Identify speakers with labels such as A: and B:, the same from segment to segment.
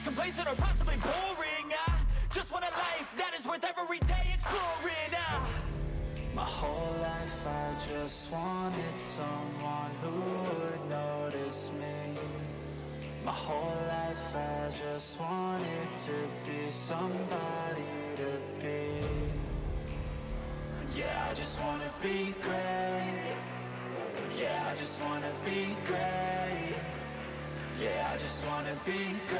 A: complacent or possibly boring. I just want a life that is worth every day exploring. My whole life I just wanted someone who would notice me. My whole life I just wanted to be somebody to be. Yeah, I just wanna be great. Yeah, I just wanna be great. Yeah, I just wanna be great.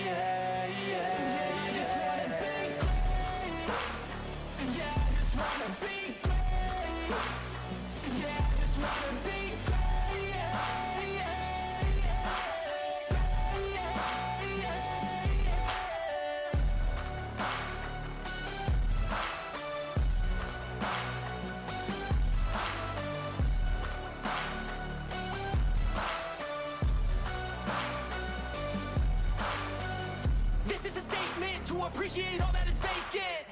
A: Yeah, yeah, I just wanna be great. Yeah, I just wanna be great. Yeah, I just wanna be great. Yeah, yeah, This is a statement to appreciate all that is vacant.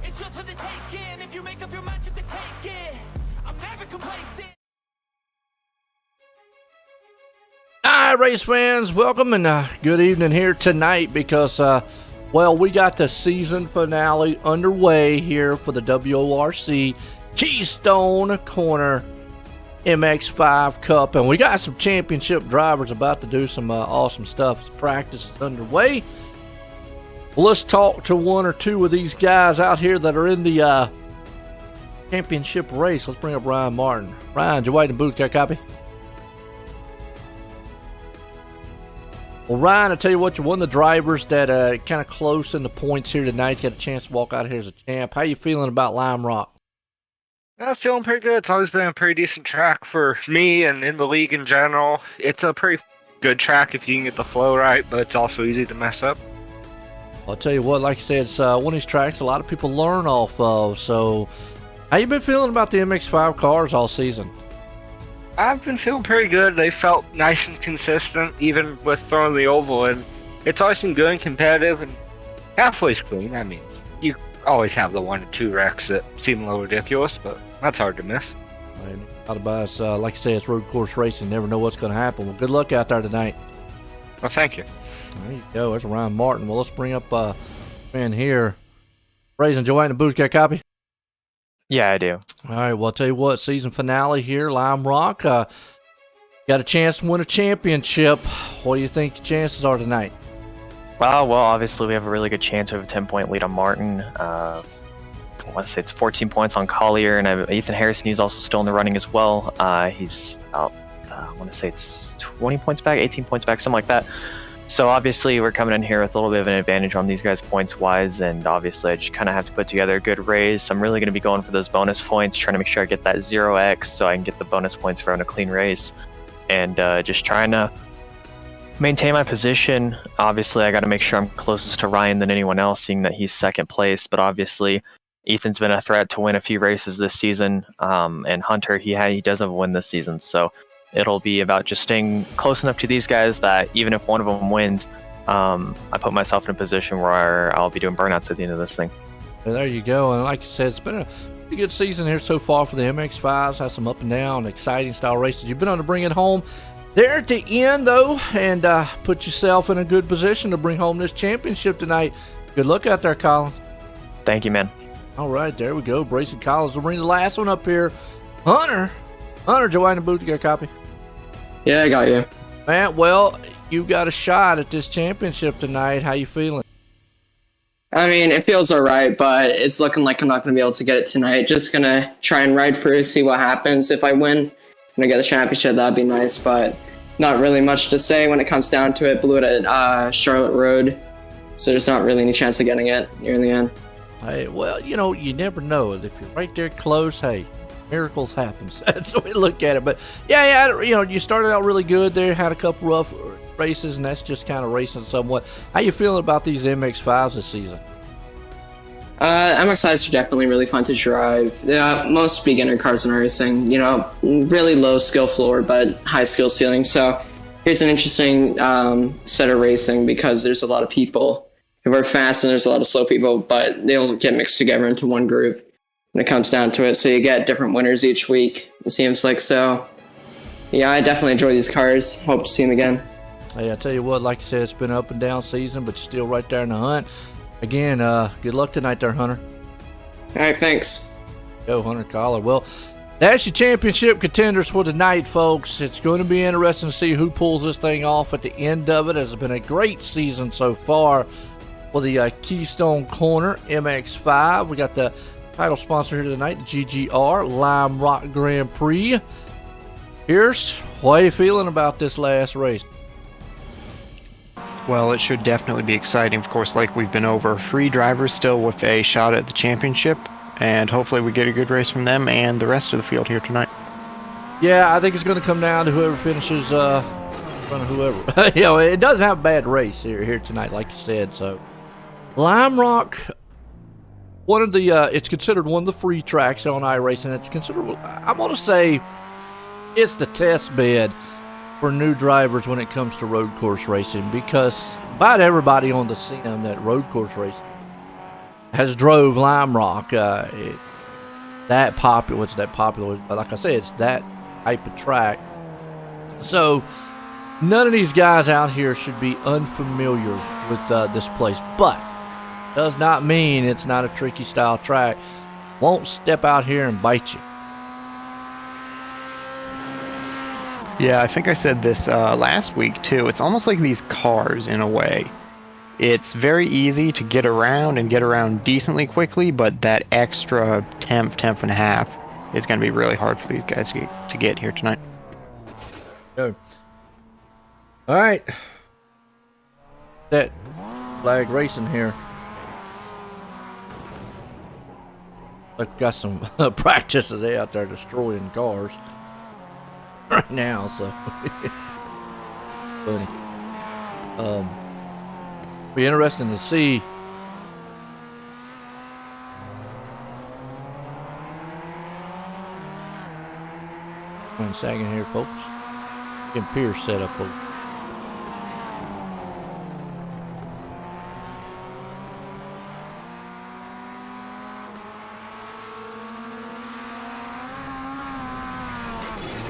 A: It's just for the taking. If you make up your mind, you can take it. I'm never complacent.
B: Hi, race fans. Welcome and good evening here tonight because, well, we got the season finale underway here for the WORC Keystone Corner MX-5 Cup, and we got some championship drivers about to do some awesome stuff as practice is underway. Well, let's talk to one or two of these guys out here that are in the championship race. Let's bring up Ryan Martin. Ryan, you waiting booth? Got a copy? Well, Ryan, I tell you what, you're one of the drivers that kind of close in the points here tonight. Got a chance to walk out here as a champ. How you feeling about Lime Rock?
C: I'm feeling pretty good. It's always been a pretty decent track for me and in the league in general. It's a pretty good track if you can get the flow right, but it's also easy to mess up.
B: Well, I'll tell you what, like I said, it's one of these tracks a lot of people learn off of. So, how you been feeling about the MX-5 cars all season?
C: I've been feeling pretty good. They felt nice and consistent, even with throwing the oval in. It's always been good and competitive, and halfway's clean. I mean, you always have the 1 or 2 wrecks that seem a little ridiculous, but that's hard to miss.
B: Not about us. Like I say, it's road course racing. Never know what's going to happen. Well, good luck out there tonight.
C: Well, thank you.
B: There you go. There's Ryan Martin. Well, let's bring up man here. Raising Joanne in the booth. Got a copy?
D: Yeah, I do.
B: All right. Well, I'll tell you what. Season finale here, Lime Rock. Got a chance to win a championship. What do you think the chances are tonight?
D: Well, obviously we have a really good chance. We have a 10-point lead on Martin. I want to say it's 14 points on Collier, and Ethan Harrison. He's also still in the running as well. He's about, I want to say it's 20 points back, 18 points back, something like that. So obviously we're coming in here with a little bit of an advantage on these guys points-wise, and obviously I just kind of have to put together a good race. I'm really going to be going for those bonus points, trying to make sure I get that 0x so I can get the bonus points for having a clean race, and just trying to maintain my position. Obviously I got to make sure I'm closest to Ryan than anyone else, seeing that he's second place, but obviously Ethan's been a threat to win a few races this season, and Hunter, he doesn't win this season, so it'll be about just staying close enough to these guys that even if one of them wins, I put myself in a position where I'll be doing burnouts at the end of this thing.
B: Well, there you go. And like I said, it's been a pretty good season here so far for the MX-5s. Had some up and down, exciting style races. You've been able to bring it home there at the end, though, and put yourself in a good position to bring home this championship tonight. Good luck out there, Collins.
D: Thank you, man.
B: All right, there we go. Brayson Collins will bring the last one up here. Hunter, Joanne Booth, you got a copy?
E: Yeah, I got you.
B: Man, well, you got a shot at this championship tonight. How you feeling?
E: I mean, it feels all right, but it's looking like I'm not going to be able to get it tonight. Just going to try and ride through, see what happens. If I win and I get the championship, that'd be nice, but not really much to say when it comes down to it. Blew it at Charlotte Road, so there's not really any chance of getting it near the end.
B: Hey, well, you never know. If you're right there close, hey, miracles happen. That's the way to look at it. But yeah, you started out really good there, had a couple rough races, and that's just kind of racing somewhat. How you feeling about these MX-5s this season?
E: MX-5s are definitely really fun to drive. Most beginner cars in racing, really low skill floor, but high skill ceiling. So here's an interesting set of racing because there's a lot of people who are fast and there's a lot of slow people, but they all get mixed together into one group when it comes down to it. So you get different winners each week, it seems like. So yeah, I definitely enjoy these cars. Hope to see them again.
B: Hey, I tell you what, like I said, it's been an up and down season, but still right there in the hunt. Again, good luck tonight there, Hunter.
E: All right, thanks.
B: Go, Hunter Collar. Well, that's your championship contenders for tonight, folks. It's going to be interesting to see who pulls this thing off at the end of it. It's been a great season so far for the Keystone Corner MX-5. We got the title sponsor here tonight, GGR Lime Rock Grand Prix. Pierce, what are you feeling about this last race?
F: Well, it should definitely be exciting. Of course, like we've been over, 3 drivers still with a shot at the championship, and hopefully we get a good race from them and the rest of the field here tonight.
B: Yeah, I think it's going to come down to whoever finishes in front of whoever. You know, it doesn't have a bad race here tonight, like you said. So, Lime Rock, one of the it's considered one of the free tracks on iRacing. It's considered, I'm going to say, it's the test bed for new drivers when it comes to road course racing, because about everybody on the sim that road course racing has drove Lime Rock. That popular, it's that popular, but like I said, it's that type of track. So none of these guys out here should be unfamiliar with this place, but does not mean it's not a tricky style track. Won't step out here and bite you.
F: Yeah, I think I said this last week too. It's almost like these cars in a way. It's very easy to get around and get around decently quickly, but that extra tenth and a half is going to be really hard for these guys to get here tonight.
B: Go. All right. That flag racing here. Like we got some practice today out there destroying cars right now, so funny. Be interesting to see one second here, folks. Getting Pierce set up over.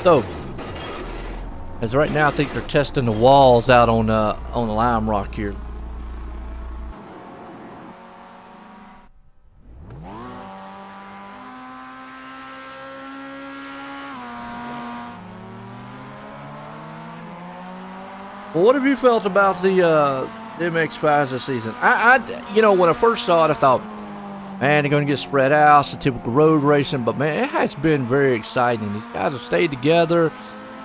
B: So, as right now, I think they're testing the walls out on the Lime Rock here. Well, what have you felt about the MX-5s this season? You know, when I first saw it, I thought, man, they're going to get spread out. It's a typical road racing, but man, it has been very exciting. These guys have stayed together.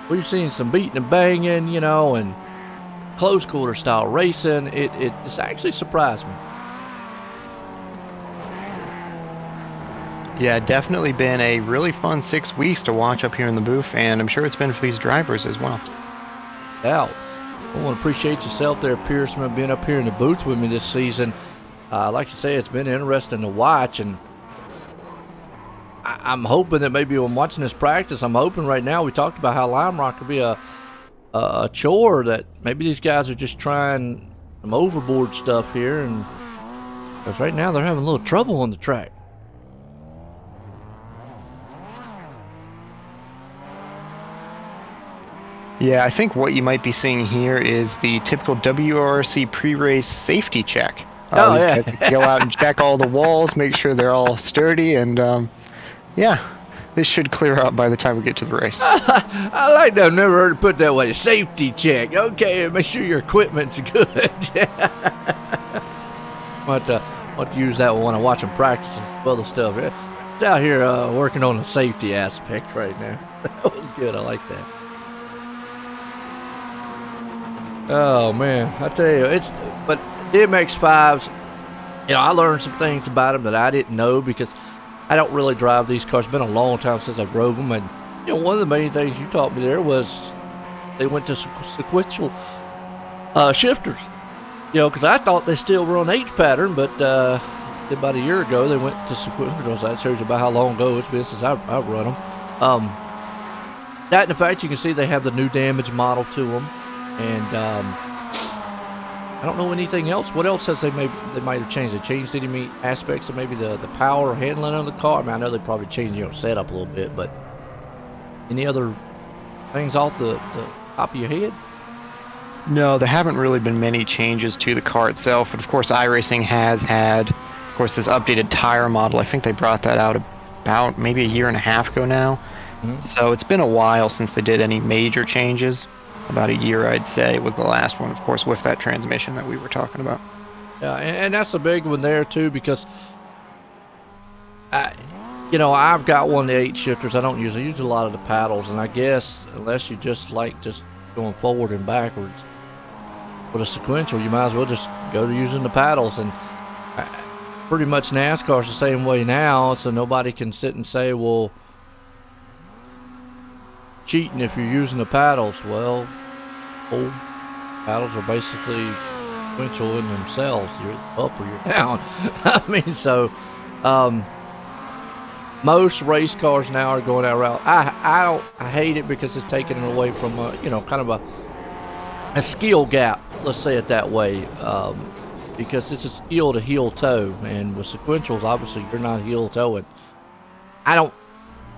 B: We've seen some beating and banging, you know, and close quarter style racing. It's actually surprised me.
F: Yeah, definitely been a really fun 6 weeks to watch up here in the booth, and I'm sure it's been for these drivers as well.
B: Yeah, I want to appreciate yourself there, Pierce, man, being up here in the booth with me this season. Like you say, it's been interesting to watch, and I'm hoping that maybe when I'm watching this practice, I'm hoping right now, we talked about how Lime Rock could be a chore, that maybe these guys are just trying some overboard stuff here, and because right now they're having a little trouble on the track.
F: Yeah, I think what you might be seeing here is the typical WRC pre-race safety check.
B: Oh, yeah.
F: Go out and check all the walls, make sure they're all sturdy, and yeah, this should clear up by the time we get to the race.
B: I like that. I've never heard it put that way. Safety check. Okay, make sure your equipment's good. Want to use that when I watch them practice and other stuff. It's out here working on the safety aspect right now. That was good. I like that. Oh man, I tell you, but the MX-5s, you know, I learned some things about them that I didn't know because I don't really drive these cars. It's been a long time since I drove them, and you know, one of the main things you taught me there was they went to sequential shifters. You know, because I thought they still were on H pattern, but about a year ago they went to sequential. So that shows you about how long ago it's been since I've run them. That and the fact you can see they have the new damage model to them. And I don't know anything else. What else has they might have changed? They changed any aspects of maybe the power or handling of the car? I mean, I know they probably changed, you know, setup a little bit, but any other things off the top of your head?
F: No, there haven't really been many changes to the car itself, but of course iRacing has had, of course, this updated tire model. I think they brought that out about maybe a year and a half ago now. So it's been a while since they did any major changes. About a year, I'd say, was the last one, of course, with that transmission that we were talking about.
B: Yeah, and that's a big one there too, because I've got one of the 8 shifters. I use a lot of the paddles, and I guess unless you just like just going forward and backwards with a sequential, you might as well just go to using the paddles. And pretty much NASCAR's the same way now, so nobody can sit and say, well, cheating if you're using the paddles. Well, old paddles are basically sequential in themselves. You're up or you're down. I mean, so most race cars now are going that route. I hate it because it's taking it away from kind of a skill gap. Let's say it that way, because it's a skill to heel toe, and with sequentials, obviously you're not heel toeing. I don't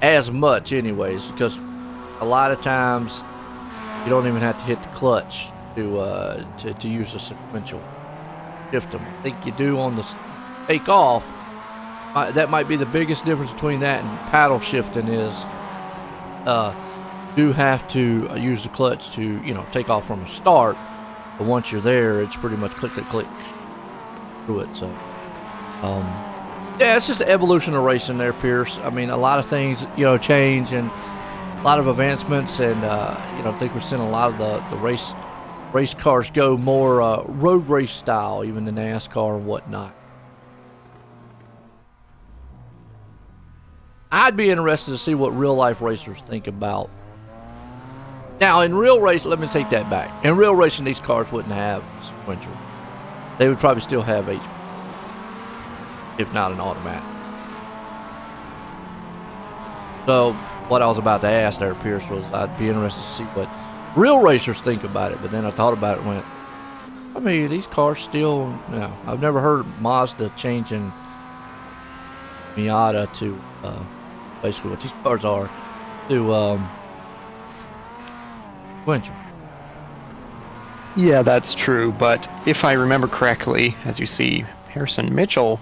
B: as much, anyways, because a lot of times you don't even have to hit the clutch to use a sequential shift them. I think you do on the take off. That might be the biggest difference between that and paddle shifting is do have to use the clutch to take off from a start, but once you're there, it's pretty much click through it. So yeah, it's just the evolution of racing there, Pierce. I mean, a lot of things change, and a lot of advancements, and I think we're seeing a lot of the race cars go more road race style, even the NASCAR and whatnot. I'd be interested to see what real life racers think about. Now, in real race, let me take that back. In real racing, these cars wouldn't have sequential. They would probably still have HP, if not an automatic. So, what I was about to ask there, Pierce, was I'd be interested to see what real racers think about it. But then I thought about it and went, I mean, these cars still, I've never heard Mazda changing Miata to basically what these cars are to sequential.
F: Yeah, that's true, but if I remember correctly, as you see, Harrison Mitchell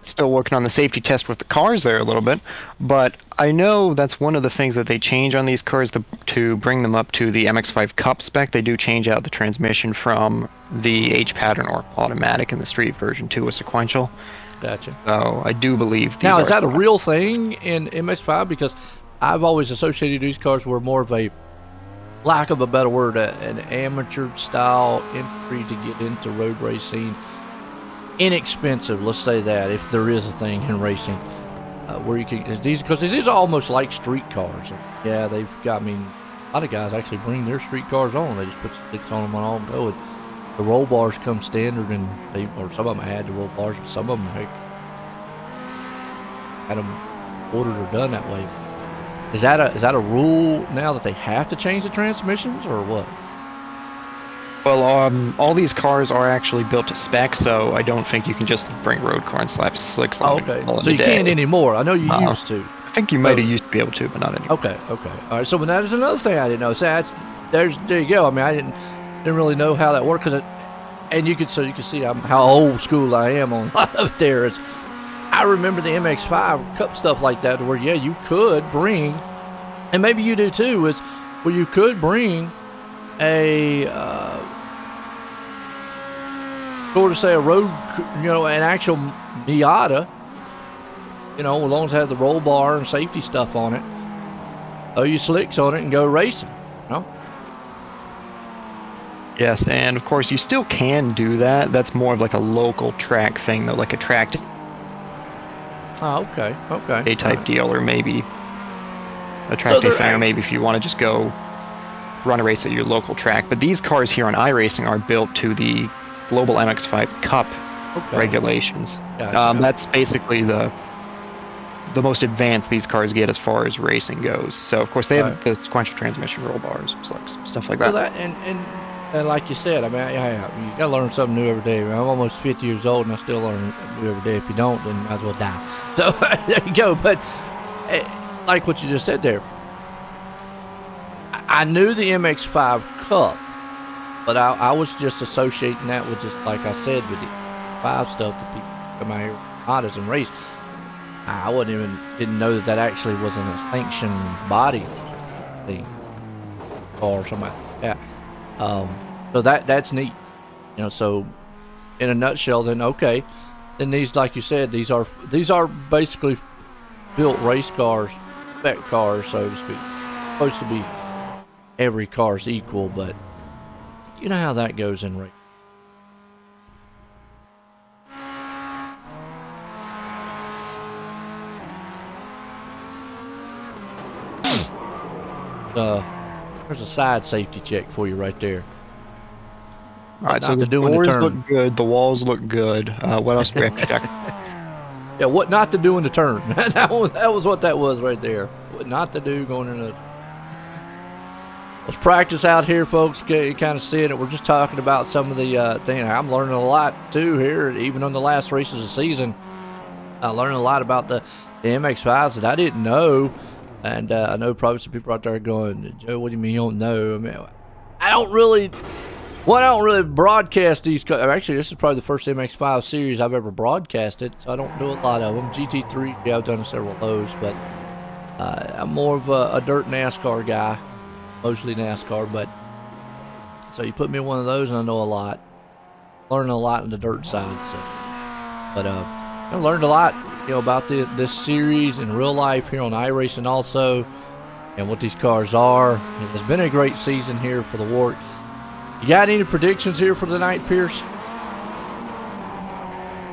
F: still working on the safety test with the cars there a little bit, but I know that's one of the things that they change on these cars to bring them up to the MX-5 Cup spec. They do change out the transmission from the H-pattern or automatic in the street version to a sequential.
B: Gotcha.
F: So I do believe these
B: now, is that a real thing in MX-5? Because I've always associated these cars were more of a, lack of a better word, an amateur style entry to get into road racing. Inexpensive, let's say that, if there is a thing in racing where you can, because these are almost like street cars. Yeah, they've got, a lot of guys actually bring their street cars on. They just put sticks on them and all go. And the roll bars come standard, and or some of them had the roll bars, but some of them had them ordered or done that way. Is that a rule now that they have to change the transmissions, or what?
F: Well, all these cars are actually built to spec, so I don't think you can just bring road car and slap slicks on it.
B: Okay, so you can't anymore. I know you used to.
F: I think you might have used to be able to, but not anymore.
B: Okay. All right, so that is another thing I didn't know. So there you go. I didn't really know how that worked, and you can see how old school I am on a lot of it there. I remember the MX-5 Cup stuff like that, where you could bring, and maybe you do too, is where you could bring a sort of say a road, an actual Miata, as long as it had the roll bar and safety stuff on it. Throw your slicks on it and go racing,
F: Yes, and of course you still can do that. That's more of like a local track thing, though, like a track
B: Oh, okay.
F: A-type deal, or maybe a track day thing, or maybe if you want to just go run a race at your local track. But these cars here on iRacing are built to the global MX-5 Cup regulations. Gotcha. That's basically the most advanced these cars get as far as racing goes. So of course they have the sequential transmission, roll bars, stuff like that.
B: Well, and like you said, you gotta learn something new every day. I'm almost 50 years old and I still learn new every day. If you don't, then you might as well die. So there you go. But like what you just said there, I knew the MX-5 Cup But I was just associating that with, just like I said, with the 5 stuff that people come out here Mazdas and race. I didn't know that actually was an sanctioned body thing or something like that. So that's neat. So in a nutshell, then okay, then these, like you said, these are basically built race cars, spec cars, so to speak. Supposed to be every car's equal, but you know how that goes in race. There's a side safety check for you right there.
F: All right, so the doors look good, the walls look good. What else do we have to check?
B: Yeah, what not to do in the turn. that was what that was right there. What not to do going into. Let's practice out here, folks. You kind of seeing it. We're just talking about some of the things. I'm learning a lot too here, even on the last races of the season. I learned a lot about the MX-5s that I didn't know. And I know probably some people out there are going, Joe, what do you mean you don't know? I mean, I don't really broadcast these. Actually, this is probably the first MX-5 series I've ever broadcasted, so I don't do a lot of them. GT3, yeah, I've done several of those, but I'm more of a dirt NASCAR guy, mostly NASCAR. But so you put me in one of those, and I know a lot. Learning a lot on the dirt side. So, but I learned a lot, about this series in real life here on iRacing also, and what these cars are. And it's been a great season here for the WORC. You got any predictions here for the night, Pierce?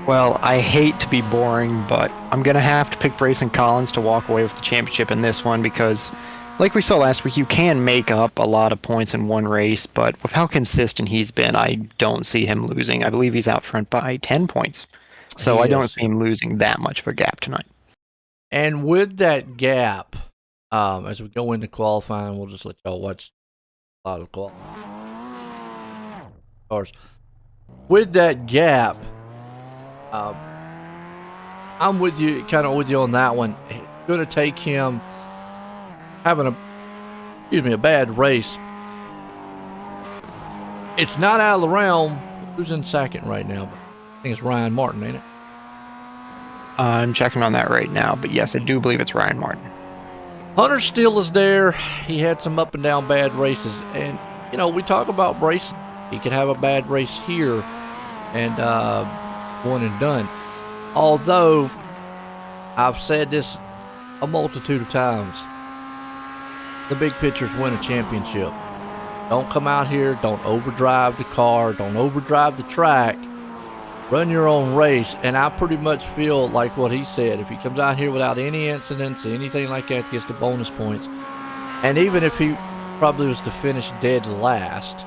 F: Well, I hate to be boring, but I'm going to have to pick Brayson Collins to walk away with the championship in this one because, like we saw last week, you can make up a lot of points in one race, but with how consistent he's been, I don't see him losing. I believe he's out front by 10 points. So I don't see him losing that much of a gap tonight.
B: And with that gap, as we go into qualifying, we'll just let y'all watch a lot of qualifying cars. With that gap, I'm with you, kind of with you on that one. It's going to take him having a bad race. It's not out of the realm. Who's in second right now? I think it's Ryan Martin, ain't it?
F: I'm checking on that right now, but yes, I do believe it's Ryan Martin.
B: Hunter Steele is there. He had some up and down bad races, and we talk about racing. He could have a bad race here, and one and done. Although I've said this a multitude of times, the big pictures win a championship. Don't come out here. Don't overdrive the car. Don't overdrive the track. Run your own race, and I pretty much feel like what he said. If he comes out here without any incidents, anything like that, gets the bonus points. And even if he probably was to finish dead last,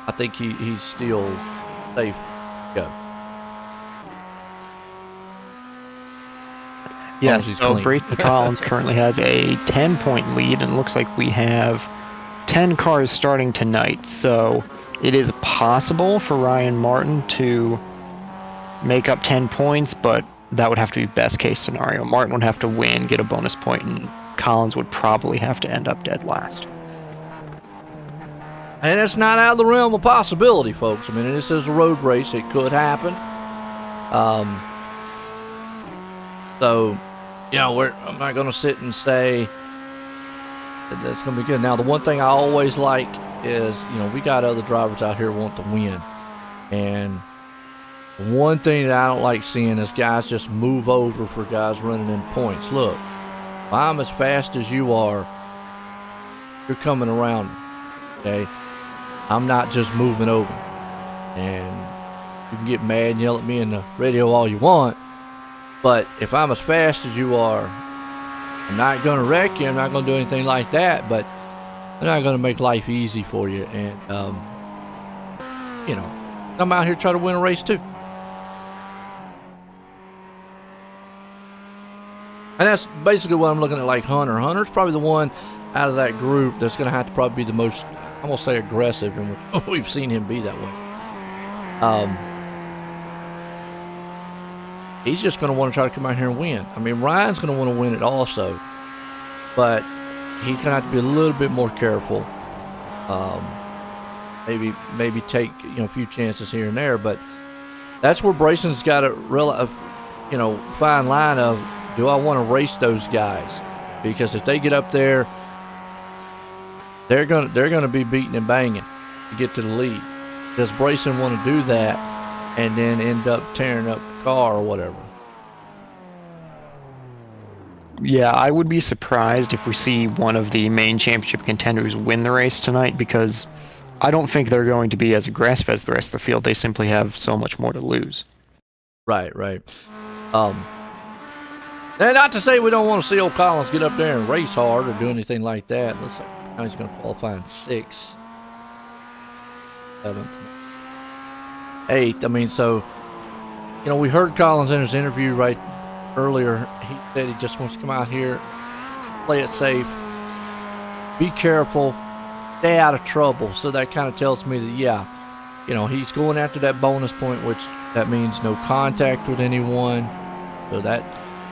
B: I think he's still safe to go.
F: Yes, so Brayson Collins currently has a 10-point lead, and it looks like we have 10 cars starting tonight. So it is possible for Ryan Martin to make up 10 points, but that would have to be best case scenario. Martin would have to win, get a bonus point, and Collins would probably have to end up dead last.
B: And it's not out of the realm of possibility, folks. I mean, this is a road race. It could happen. So, I'm not going to sit and say that that's going to be good. Now, the one thing I always like is, we got other drivers out here who want to win. And one thing that I don't like seeing is guys just move over for guys running in points. Look, if I'm as fast as you are, you're coming around, okay? I'm not just moving over. And you can get mad and yell at me in the radio all you want, but if I'm as fast as you are, I'm not going to wreck you. I'm not going to do anything like that, but I'm not going to make life easy for you. And, I'm out here trying to win a race too. And that's basically what I'm looking at, like Hunter. Hunter's probably the one out of that group that's going to have to probably be the most, I'm going to say, aggressive, and we've seen him be that way. He's just going to want to try to come out here and win. I mean, Ryan's going to want to win it also, but he's going to have to be a little bit more careful Maybe take a few chances here and there, but that's where Brayson's got a real fine line of, do I want to race those guys? Because if they get up there, they're gonna be beating and banging to get to the lead. Does Brayson want to do that and then end up tearing up the car or whatever?
F: Yeah, I would be surprised if we see one of the main championship contenders win the race tonight, because I don't think they're going to be as aggressive as the rest of the field. They simply have so much more to lose.
B: Right. And not to say we don't want to see old Collins get up there and race hard or do anything like that. Let's say now he's going to qualify in 6th, 7th, 8th. I mean, so we heard Collins in his interview right earlier. He said he just wants to come out here, play it safe, be careful, stay out of trouble. So that kind of tells me that he's going after that bonus point, which that means no contact with anyone. So that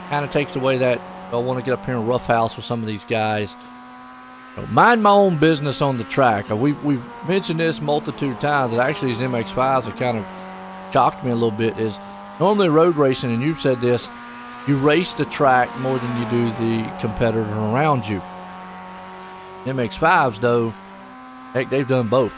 B: kind of takes away that I want to get up here and roughhouse with some of these guys. Mind my own business on the track. We've mentioned this multitude of times. That actually these MX-5s have kind of shocked me a little bit. Is normally road racing, and you've said this, you race the track more than you do the competitor around you. MX-5s, though, heck, they've done both.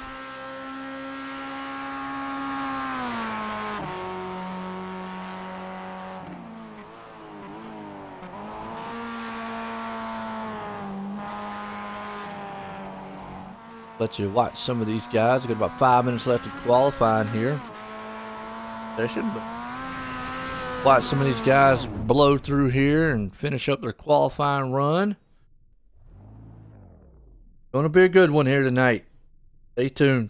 B: Let you watch some of these guys. We've got about 5 minutes left of qualifying here. Session, but watch some of these guys blow through here and finish up their qualifying run. Going to be a good one here tonight. Stay tuned.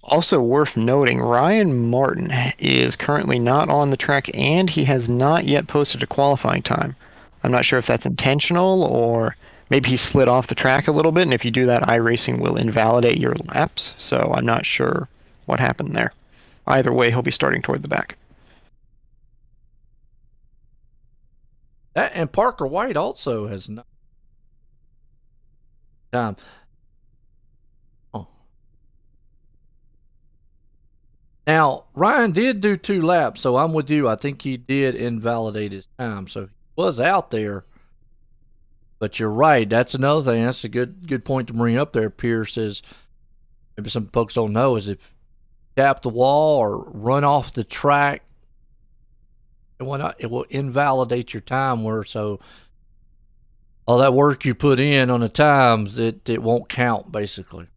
F: Also worth noting, Ryan Martin is currently not on the track, and he has not yet posted a qualifying time. I'm not sure if that's intentional, or maybe he slid off the track a little bit, and if you do that, iRacing will invalidate your laps, so I'm not sure what happened there. Either way, he'll be starting toward the back.
B: That, and Parker White also has not. Now, Ryan did do 2 laps, so I'm with you. I think he did invalidate his time, so he was out there. But you're right. That's another thing. That's a good point to bring up there, Pierce, is maybe some folks don't know, is if you tap the wall or run off the track, it will invalidate your time, so all that work you put in on the times, it won't count, basically.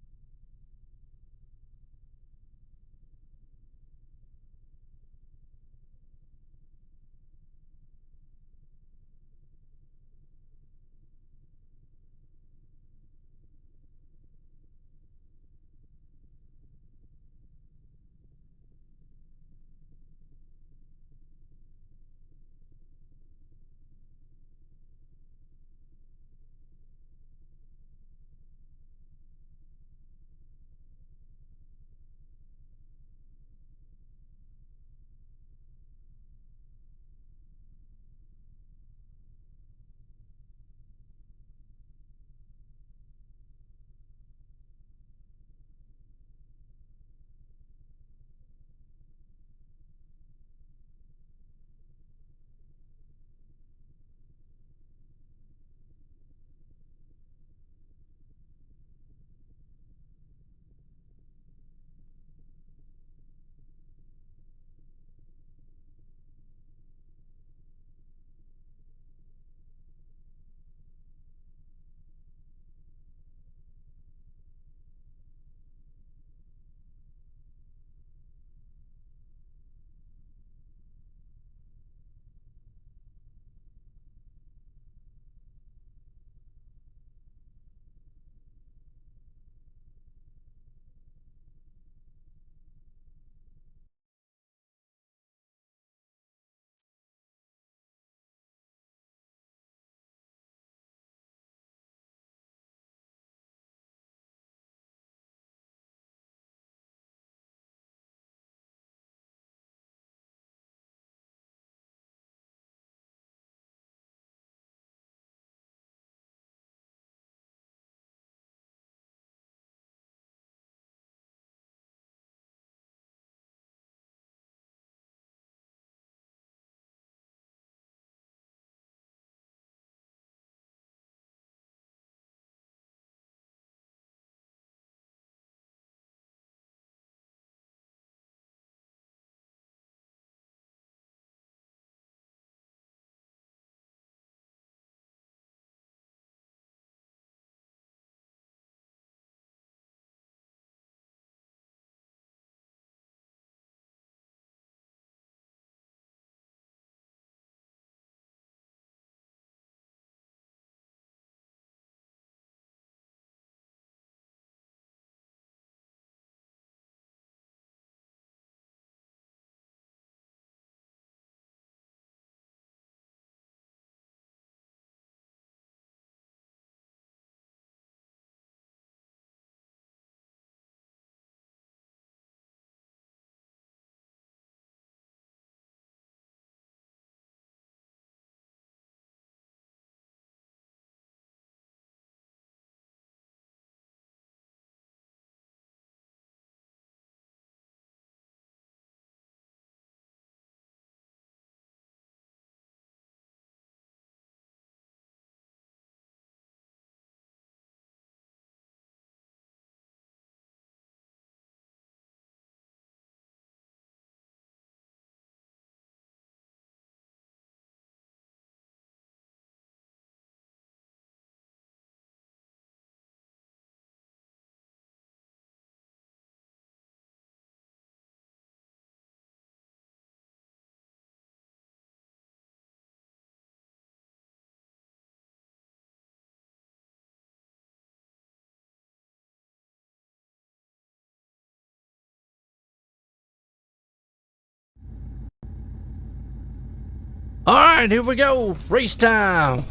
B: All right, here we go. Race time.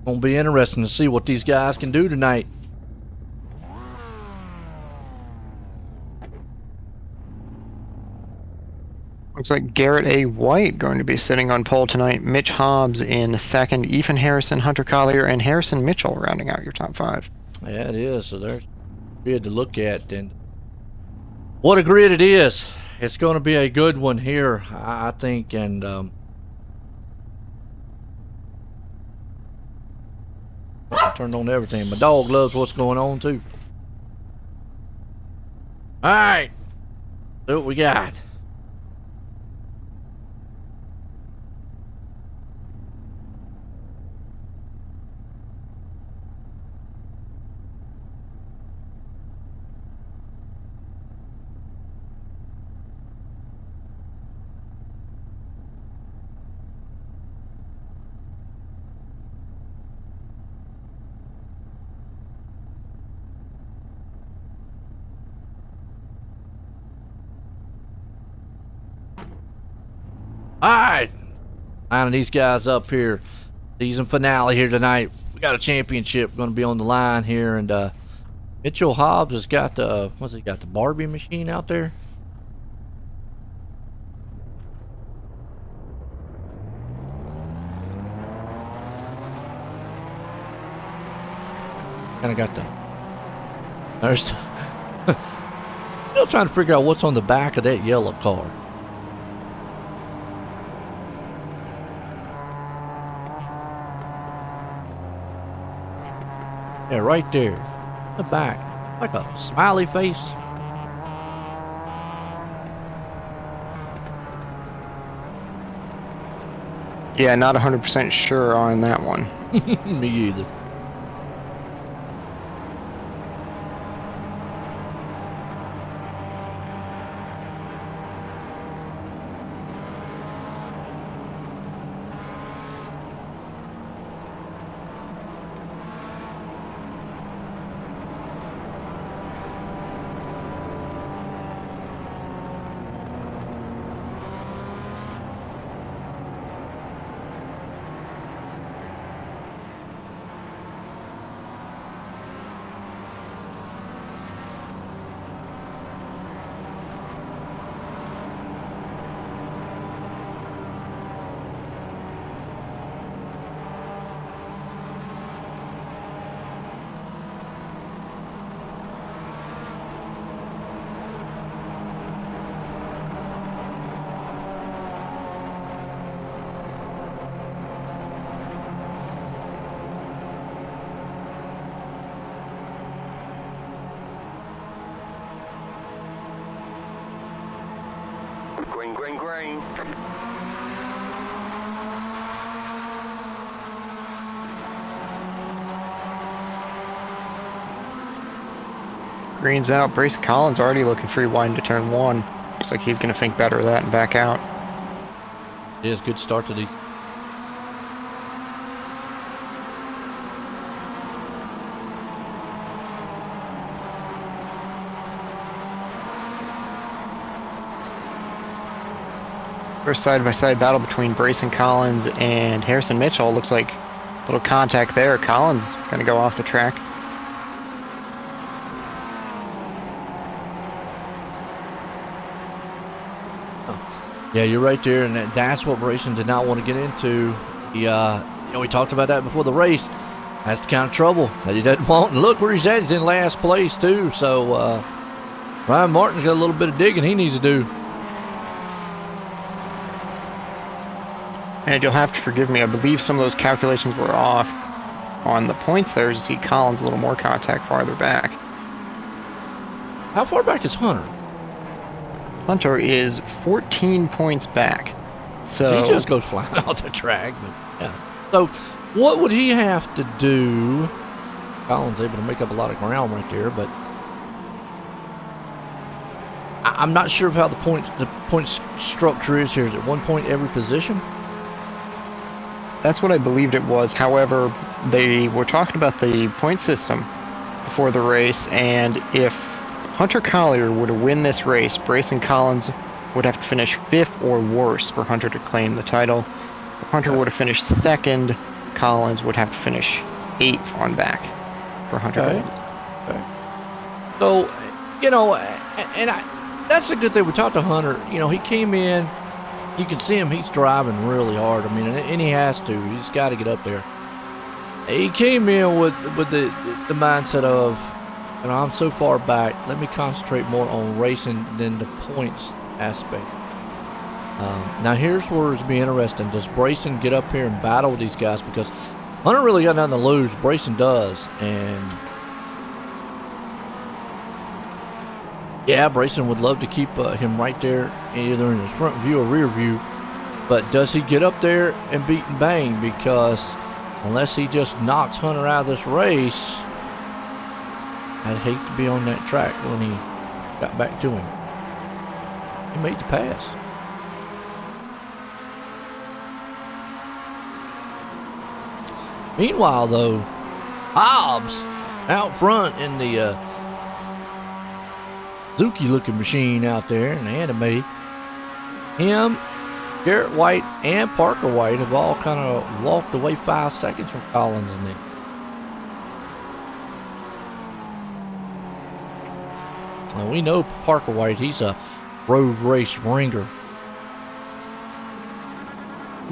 B: Gonna be interesting to see what these guys can do tonight.
F: Looks like Garrett A. White going to be sitting on pole tonight. Mitch Hobbs in second. Ethan Harrison, Hunter Collier, and Harrison Mitchell rounding out your top 5.
B: Yeah, it is. So there's grid to look at, and what a grid it is. It's going to be a good one here, I think, and I turned on everything. My dog loves what's going on too. All right, see what we got. All right, lining these guys up here. Season finale here tonight. We got a championship going to be on the line here, and Mitchell Hobbs has got the what's he got? The Barbie machine out there. Kind of got the. There's still trying to figure out what's on the back of that yellow car. Yeah, right there. The back. Like a smiley face.
F: Yeah, not 100% sure on that one.
B: Me either.
G: Green.
F: Green's out. Brace Collins already looking free wide into turn 1. Looks like he's going to think better of that and back out.
B: It is a good start to these.
F: First side-by-side battle between Brayson Collins and Harrison Mitchell. Looks like a little contact there. Collins going to go off the track.
B: Oh. Yeah, you're right there, and that's what Brayson did not want to get into. He, we talked about that before the race. That's the kind of trouble that he doesn't want. And look where he's at. He's in last place, too. So, Ryan Martin's got a little bit of digging he needs to do.
F: And you'll have to forgive me, I believe some of those calculations were off on the points there. You see Collins a little more contact farther back.
B: How far back is Hunter?
F: Hunter is 14 points back. So
B: he just goes flying off the track. But yeah. So what would he have to do? Collins able to make up a lot of ground right there, but I'm not sure of how the point structure is here. Is it 1 point every position?
F: That's what I believed it was. However, they were talking about the point system before the race, and if Hunter Collier were to win this race, Brayson Collins would have to finish 5th or worse for Hunter to claim the title. If Hunter were to finish 2nd, Collins would have to finish 8th on back for Hunter to win.
B: Okay. So, that's a good thing. We talked to Hunter. He came in. You can see him. He's driving really hard. I mean, and he has to. He's got to get up there. He came in with the mindset of, I'm so far back. Let me concentrate more on racing than the points aspect. Now, here's where it's be interesting. Does Brayson get up here and battle with these guys? Because Hunter really got nothing to lose. Brayson does. And yeah, Brayson would love to keep him right there, either in his front view or rear view. But does he get up there and beat and bang? Because unless he just knocks Hunter out of this race, I'd hate to be on that track when he got back to him. He made the pass. Meanwhile, though, Hobbs out front in the Zuki-looking machine out there in the anime. Him, Garrett White, and Parker White have all kind of walked away 5 seconds from Collins and them. Now, we know Parker White, he's a road race ringer.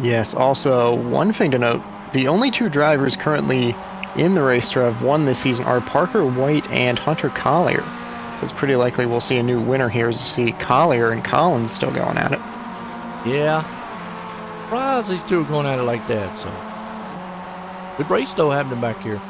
F: Yes, also, one thing to note, the only 2 drivers currently in the race to have won this season are Parker White and Hunter Collier. So it's pretty likely we'll see a new winner here as you see Collier and Collins still going at it.
B: Yeah. Surprised these 2 are going at it like that, so. Good race, though, happening back here.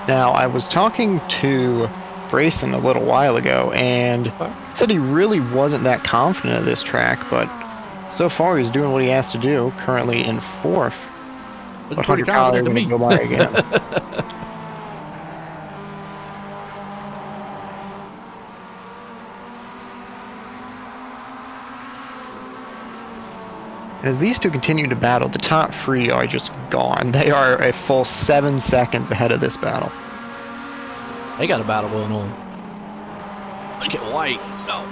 F: Now, I was talking to Brayson a little while ago, and he said he really wasn't that confident of this track, but so far he's doing what he has to do, currently in 4th. But Hunter Collier going to go by again. As these 2 continue to battle, the top 3 are just gone. They are a full 7 seconds ahead of this battle.
B: They got a battle going on. Look at White. Oh.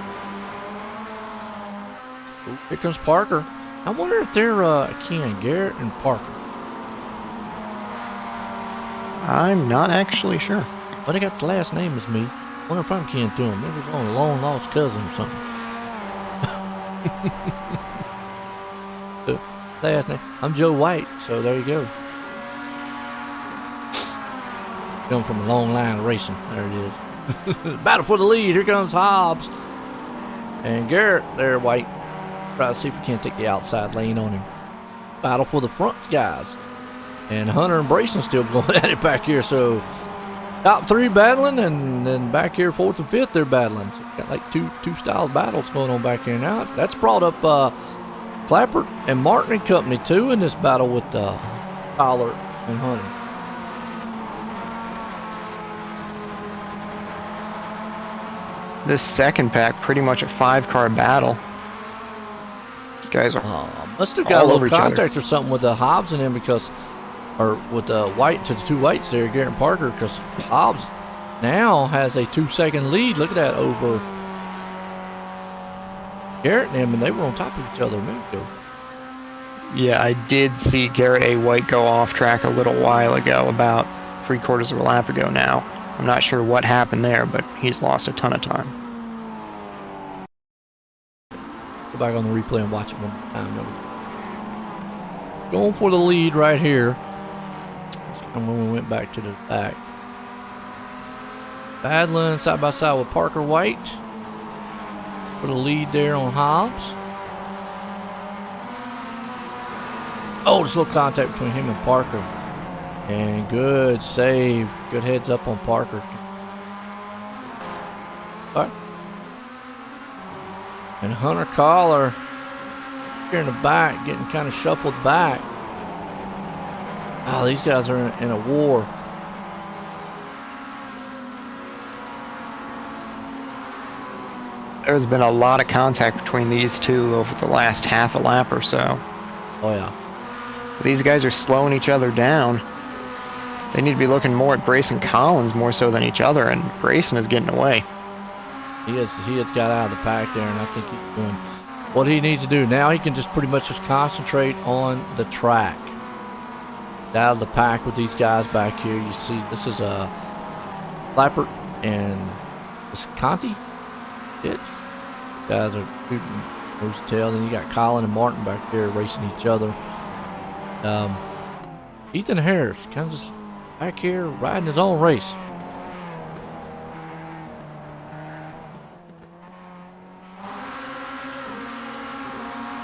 B: Ooh, here comes Parker. I wonder if they're Garrett and Parker.
F: I'm not actually sure.
B: But they got the last name as me. I wonder if I'm kin to him. Maybe it's on a long lost cousin or something. Last name. I'm Joe White, so there you go. Going from a long line of racing. There it is. Battle for the lead. Here comes Hobbs. And Garrett there, White. Try to see if we can't take the outside lane on him. Battle for the front guys. And Hunter and Brayson still going at it back here. So top 3 battling, and then back here 4th and 5th they're battling. So got like two style battles going on back here now. That's brought up Clapper and Martin and company too in this battle with Fowler and Hunter.
F: This second pack, pretty much a 5-car battle. These guys are
B: must have got a little
F: each other.
B: contact or something with the Hobbs in him or with the White to the 2 Whites there, Garrett and Parker, because Hobbs now has a 2-second lead. Look at that over Garrett and him, and they were on top of each other a minute ago.
F: Yeah, I did see Garrett A. White go off track a little while ago, about 3/4 of a lap ago now. I'm not sure what happened there, but he's lost a ton of time.
B: Go back on the replay and watch it one time. Going for the lead right here. And when we went back to the back. Battling side by side with Parker White. Put a lead there on Hobbs. Oh, just a little contact between him and Parker. And good save. Good heads up on Parker. All right. And Hunter Collier here in the back, getting kind of shuffled back. Oh, these guys are in a war.
F: There's been a lot of contact between these two over the last half a lap or so.
B: Oh, yeah.
F: These guys are slowing each other down. They need to be looking more at Brayson Collins more so than each other, and Brayson is getting away.
B: He has got out of the pack there, and I think he's doing what he needs to do. Now he can just pretty much just concentrate on the track. Out of the pack with these guys back here. You see, this is Lappert and Visconti. Guys are shooting nose to tail. Then you got Colin and Martin back there racing each other. Ethan Harris kind of just back here riding his own race.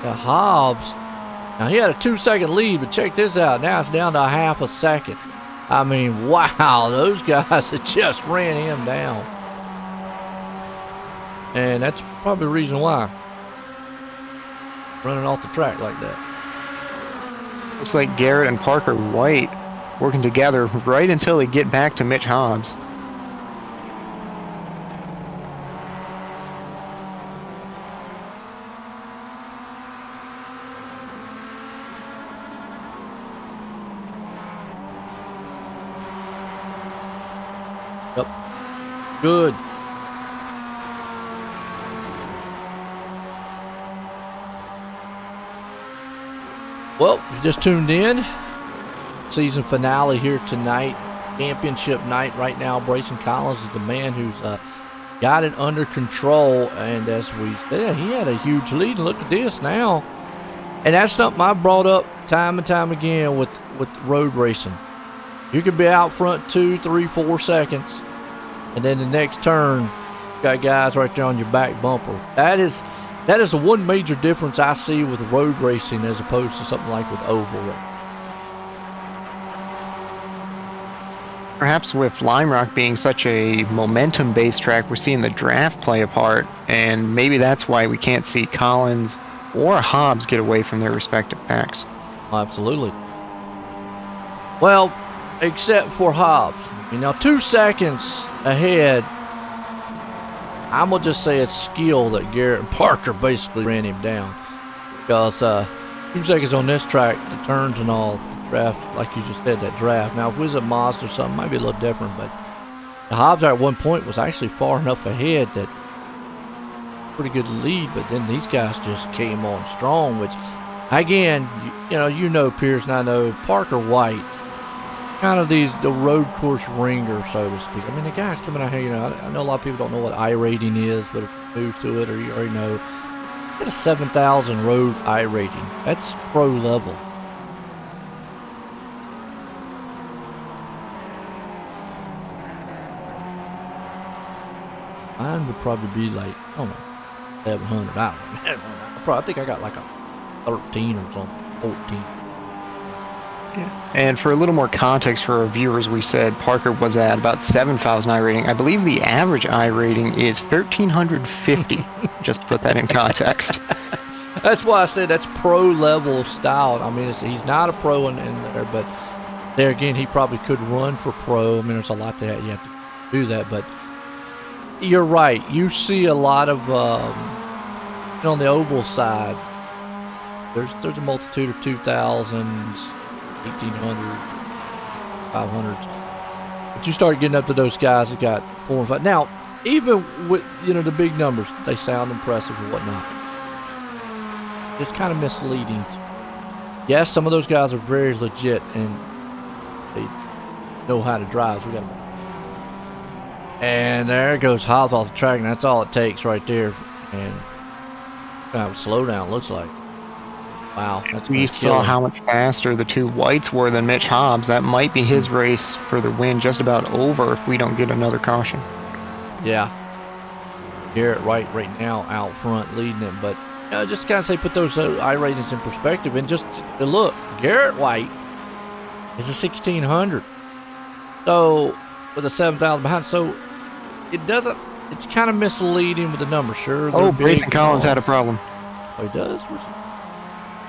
B: Hobbs, now he had a 2-second lead, but check this out. Now it's down to a half a second. I mean, wow, those guys that just ran him down. And that's probably the reason why. Running off the track like that.
F: Looks like Garrett and Parker White working together right until they get back to Mitch Hobbs.
B: Yep. Good. Well, if you just tuned in, season finale here tonight, championship night right now. Brayson Collins is the man who's got it under control, and as we said, he had a huge lead. Look at this now, and that's something I brought up time and time again with road racing. You could be out front 2, 3, 4 seconds, and then the next turn, you got guys right there on your back bumper. That is the one major difference I see with road racing as opposed to something like with oval racing.
F: Perhaps with Lime Rock being such a momentum-based track, we're seeing the draft play a part, and maybe that's why we can't see Collins or Hobbs get away from their respective packs.
B: Absolutely. Well, except for Hobbs. 2 seconds ahead. I'm going to just say it's skill that Garrett and Parker basically ran him down. Because 2 seconds on this track, the turns and all, the draft, like you just said, that draft. Now, if it was a Mazda or something, it might be a little different. But the Hobbs at one point was actually far enough ahead that pretty good lead. But then these guys just came on strong, which, again, you know Pierce and I know Parker White. Kind of the road course ringer, so to speak. I mean, the guys coming out here, I know a lot of people don't know what iRating is, but if you move to it or you already know, get a 7,000 road iRating. That's pro level. Mine would probably be like, I don't know, 700. I think I got like a 13 or something, 14.
F: And for a little more context for our viewers, we said Parker was at about 7,000 iRating. I believe the average iRating is 1,350, just to put that in context.
B: That's why I said that's pro level style. I mean, he's not a pro in there, but there again, he probably could run for pro. I mean, there's a lot that you have to do that, but you're right. You see a lot of, on the oval side, there's a multitude of 2,000s. 1,800, 500s. But you start getting up to those guys that got 4 and 5. Now, even with the big numbers, they sound impressive and whatnot. It's kind of misleading. Yes, some of those guys are very legit and they know how to drive. So and there goes Hobbs off the track, and that's all it takes right there. And kind of a slowdown, looks like. Wow, that's
F: we saw how much faster the two whites were than Mitch Hobbs. That might be his race for the win just about over if we don't get another caution.
B: Yeah. Garrett right now out front leading it. But just kind of say put those iRatings in perspective. And just look, Garrett White is a 1,600. So with a 7,000 behind. So it's kind of misleading with the numbers. Sure.
F: Brayson Collins had a problem.
B: Oh, he does?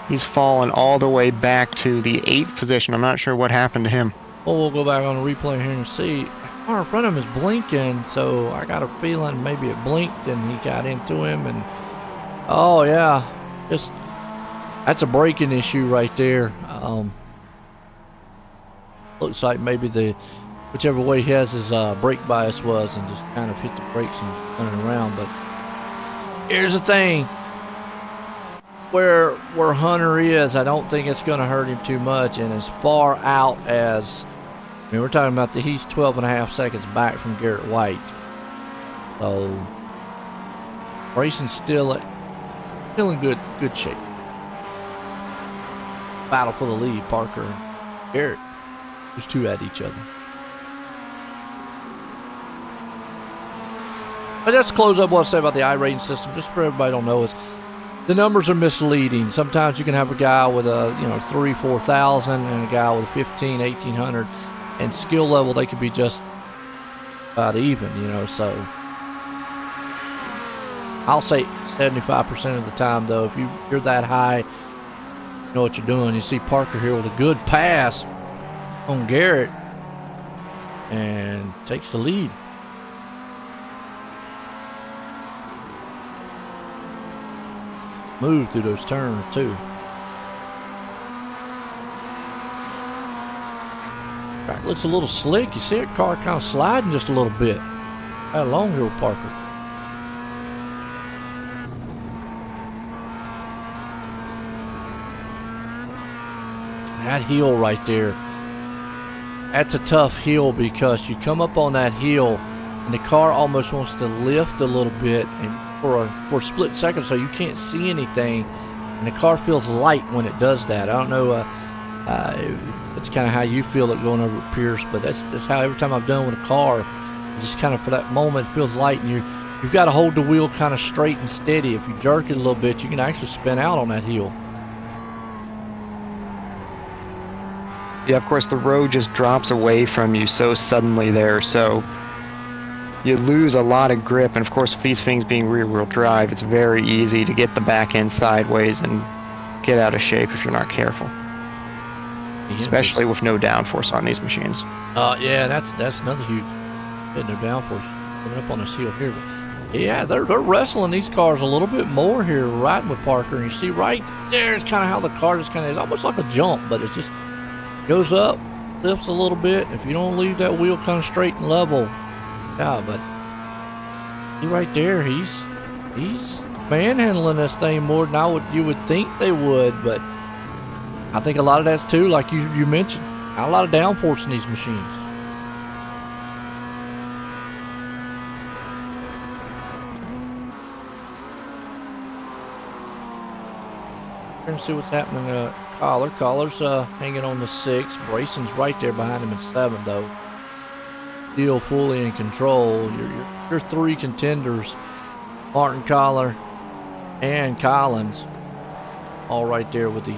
F: He's fallen all the way back to the 8th position. I'm not sure what happened to him.
B: Well, we'll go back on the replay here and see. car in front of him is blinking, so I got a feeling maybe it blinked and he got into him. And oh yeah, just that's a braking issue right there. Looks like maybe whichever way he has his brake bias was, and just kind of hit the brakes and turning around. But here's the thing, where Hunter is, I don't think it's going to hurt him too much. And as far out as, I mean, we're talking about he's 12.5 seconds back from Garrett White. So racing's still in good shape. Battle for the lead, Parker and Garrett. There's two at each other. But let's close up what I said about the iRacing system, just for everybody to know, is the numbers are misleading. Sometimes you can have a guy with a 3,000-4,000 and a guy with a 1,500-1,800, and skill level they could be just about even, so I'll say 75% of the time, though, if you're that high, you know what you're doing. You see Parker here with a good pass on Garrett and takes the lead. Move through those turns too. Track looks a little slick. You see it, car kind of sliding just a little bit. Right along here with Parker. That hill right there, that's a tough hill, because you come up on that hill and the car almost wants to lift a little bit, and for a split second, so you can't see anything, and the car feels light when it does that. I don't know, that's kind of how you feel it going over at Pierce, but that's how every time I've done with a car, just kind of for that moment it feels light, and you've got to hold the wheel kind of straight and steady. If you jerk it a little bit, you can actually spin out on that hill.
F: Yeah, of course, the road just drops away from you so suddenly there, so you lose a lot of grip. And of course, with these things being rear-wheel drive, it's very easy to get the back end sideways and get out of shape if you're not careful. Yeah, especially with no downforce on these machines.
B: Yeah, that's another huge no downforce coming up on this hill here. But yeah, they're wrestling these cars a little bit more here, riding with Parker. And you see right there is kind of how the car just kind of is, almost like a jump, but it just goes up, lifts a little bit. If you don't leave that wheel kind of straight and level, yeah, but he right there, he's manhandling this thing more than you would think they would. But I think a lot of that's too, like you mentioned, not a lot of downforce in these machines. We're gonna see what's happening to Collar's hanging on the 6. Brayson's right there behind him in 7, though. Still fully in control. Your 3 contenders, Martin, Collar, and Collins, all right there with each.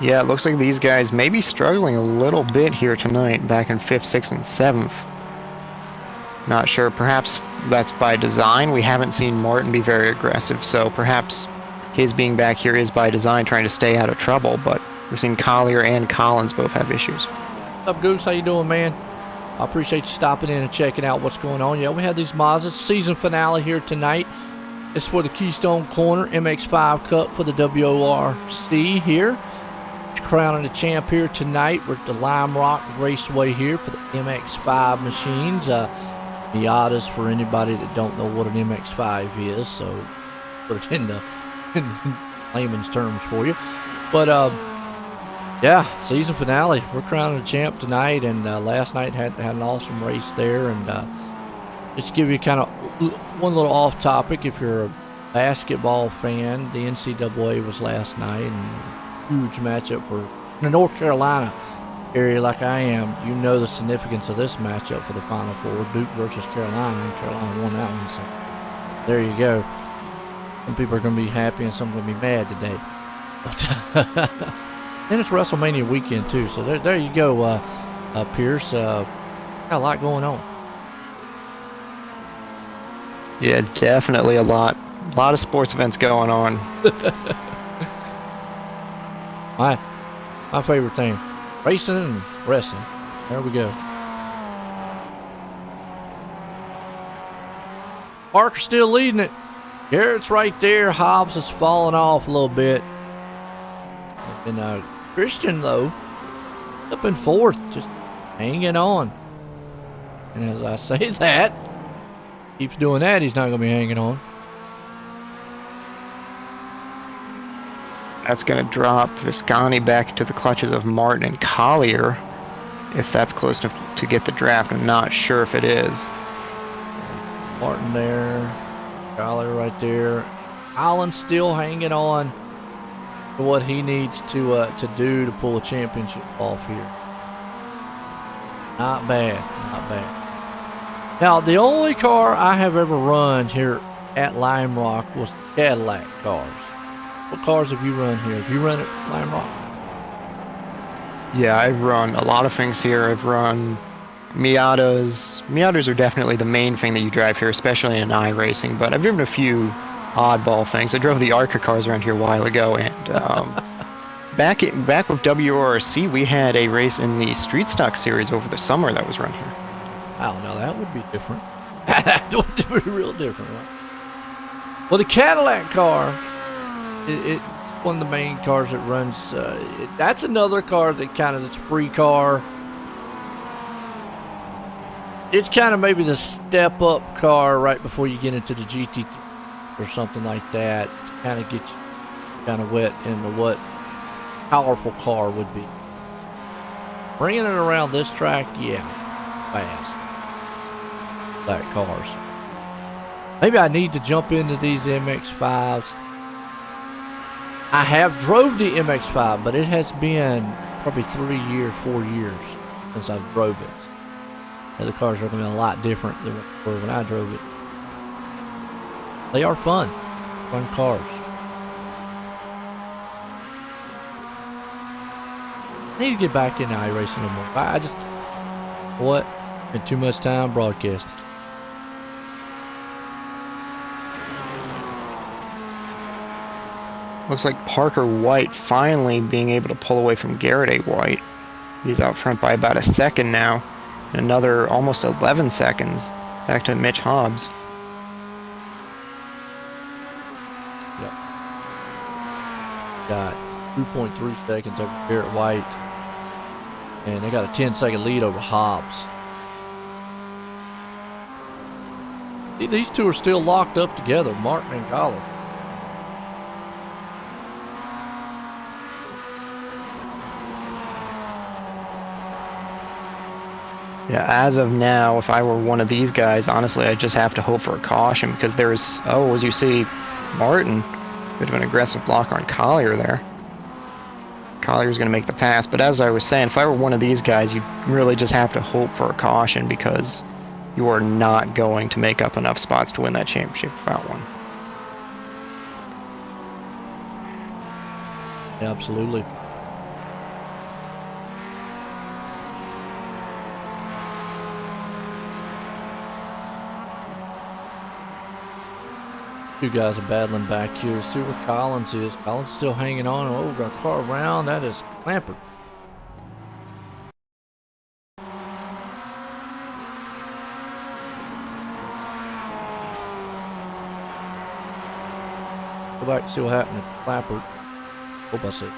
F: Yeah, it looks like these guys may be struggling a little bit here tonight, back in 5th, 6th, and 7th. Not sure, perhaps that's by design. We haven't seen Martin be very aggressive, so perhaps his being back here is by design, trying to stay out of trouble, but we've seen Collier and Collins both have issues.
B: What's up, Goose? How you doing, man? I appreciate you stopping in and checking out what's going on. Yeah, we had these Mazda season finale here tonight. It's for the Keystone Corner MX-5 Cup for the WORC here. Crowning the champ here tonight. We're at the Lime Rock Raceway here for the MX-5 machines. Miatas for anybody that don't know what an MX-5 is, so put it in layman's terms for you. But yeah, season finale. We're crowning the champ tonight, and last night had an awesome race there. And just to give you kind of one little off topic, if you're a basketball fan, the NCAA was last night, and huge matchup for the North Carolina area like I am. You know the significance of this matchup for the Final Four, Duke versus Carolina, and Carolina won that one, so there you go. Some people are going to be happy and some are going to be mad today. But and it's WrestleMania weekend too, so there you go, Pierce. Got a lot going on.
F: Yeah, definitely a lot of sports events going on.
B: My favorite thing. Racing and wrestling. There we go. Parker's still leading it. Garrett's right there. Hobbs has fallen off a little bit. And Christian, though, up in fourth, just hanging on. And as I say that, keeps doing that, he's not going to be hanging on.
F: That's going to drop Visconti back into the clutches of Martin and Collier, if that's close enough to get the draft. I'm not sure if it is.
B: Martin there, Collier right there. Allen's still hanging on to what he needs to do to pull a championship off here. Not bad, not bad. Now, the only car I have ever run here at Lime Rock was Cadillac cars. What cars have you run here? Have you run at Lime Rock?
F: Yeah, I've run a lot of things here. I've run Miatas. Miatas are definitely the main thing that you drive here, especially in iRacing, but I've driven a few oddball things. I drove the ARCA cars around here a while ago, and back with WRC, we had a race in the Street Stock Series over the summer that was run here.
B: Wow, now that would be different. That would be real different, right? Well, the Cadillac car, it's one of the main cars that runs. That's another car that it's a free car. It's kind of maybe the step up car right before you get into the GT or something like that. To kind of get you kind of wet into what powerful car would be. Bringing it around this track, yeah, fast. Black cars. Maybe I need to jump into these MX-5s. I have drove the MX-5, but it has been probably 3 years, 4 years since I've drove it. And the cars are going to be a lot different than when I drove it. They are fun cars. I need to get back into iRacing no more. I just, spent too much time broadcasting.
F: Looks like Parker White finally being able to pull away from Garrett A. White. He's out front by about a second now. Another almost 11 seconds back to Mitch Hobbs.
B: Yep. Got 2.3 seconds over Garrett White. And they got a 10-second lead over Hobbs. These two are still locked up together, Martin and Collier.
F: Yeah, as of now, if I were one of these guys, honestly, I just have to hope for a caution because there's, as you see, Martin, bit of an aggressive block on Collier there. Collier's going to make the pass, but as I was saying, if I were one of these guys, you really just have to hope for a caution because you are not going to make up enough spots to win that championship without one.
B: Yeah, absolutely. Two guys are battling back here. See where Collins is. Collins still hanging on. Oh, got a car around. That is Lampert. Go back and see what happened to Lampert. Hope I see.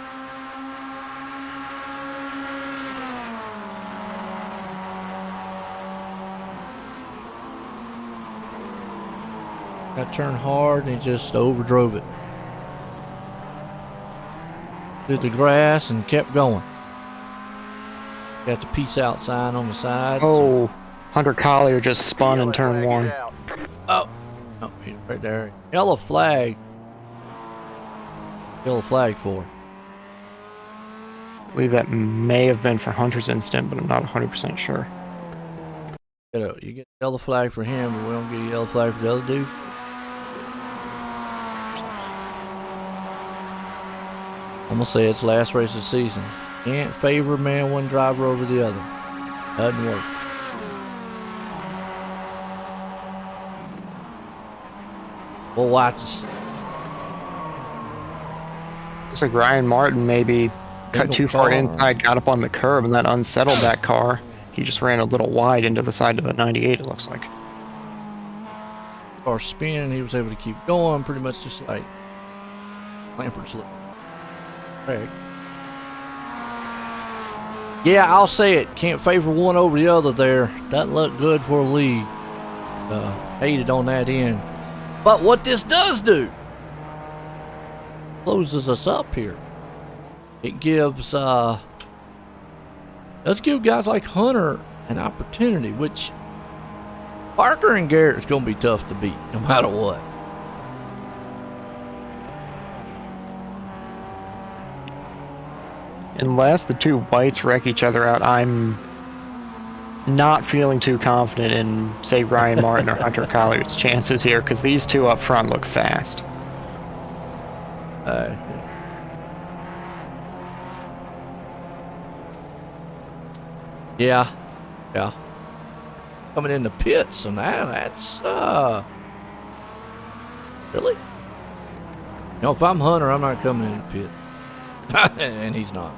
B: Got turned hard and he just overdrove it. Did the grass and kept going. Got the peace out sign on the side.
F: Oh, Hunter Collier just spun in turn one.
B: Oh, he's right there. Yellow flag. Yellow flag for.
F: I believe that may have been for Hunter's instant, but I'm not 100% sure.
B: You get yellow flag for him, but we don't get a yellow flag for the other dude. I'm gonna say it's last race of the season. Can't favor one driver over the other. Doesn't work. We'll watch this.
F: Looks like Ryan Martin maybe cut too far inside, got up on the curb, and that unsettled that car. He just ran a little wide into the side of the 98, it looks like.
B: Car spin, he was able to keep going, pretty much just like Lampert's look. Correct. Yeah, I'll say it. Can't favor one over the other there. Doesn't look good for a lead. Hated on that end. But what this does do, closes us up here. It gives, let's give guys like Hunter an opportunity, which Parker and Garrett is going to be tough to beat, no matter what.
F: Unless the two whites wreck each other out, I'm not feeling too confident in, say, Ryan Martin or Hunter Collier's chances here, because these two up front look fast.
B: Yeah. Coming in the pits, and that's really. If I'm Hunter, I'm not coming in the pit, and he's not.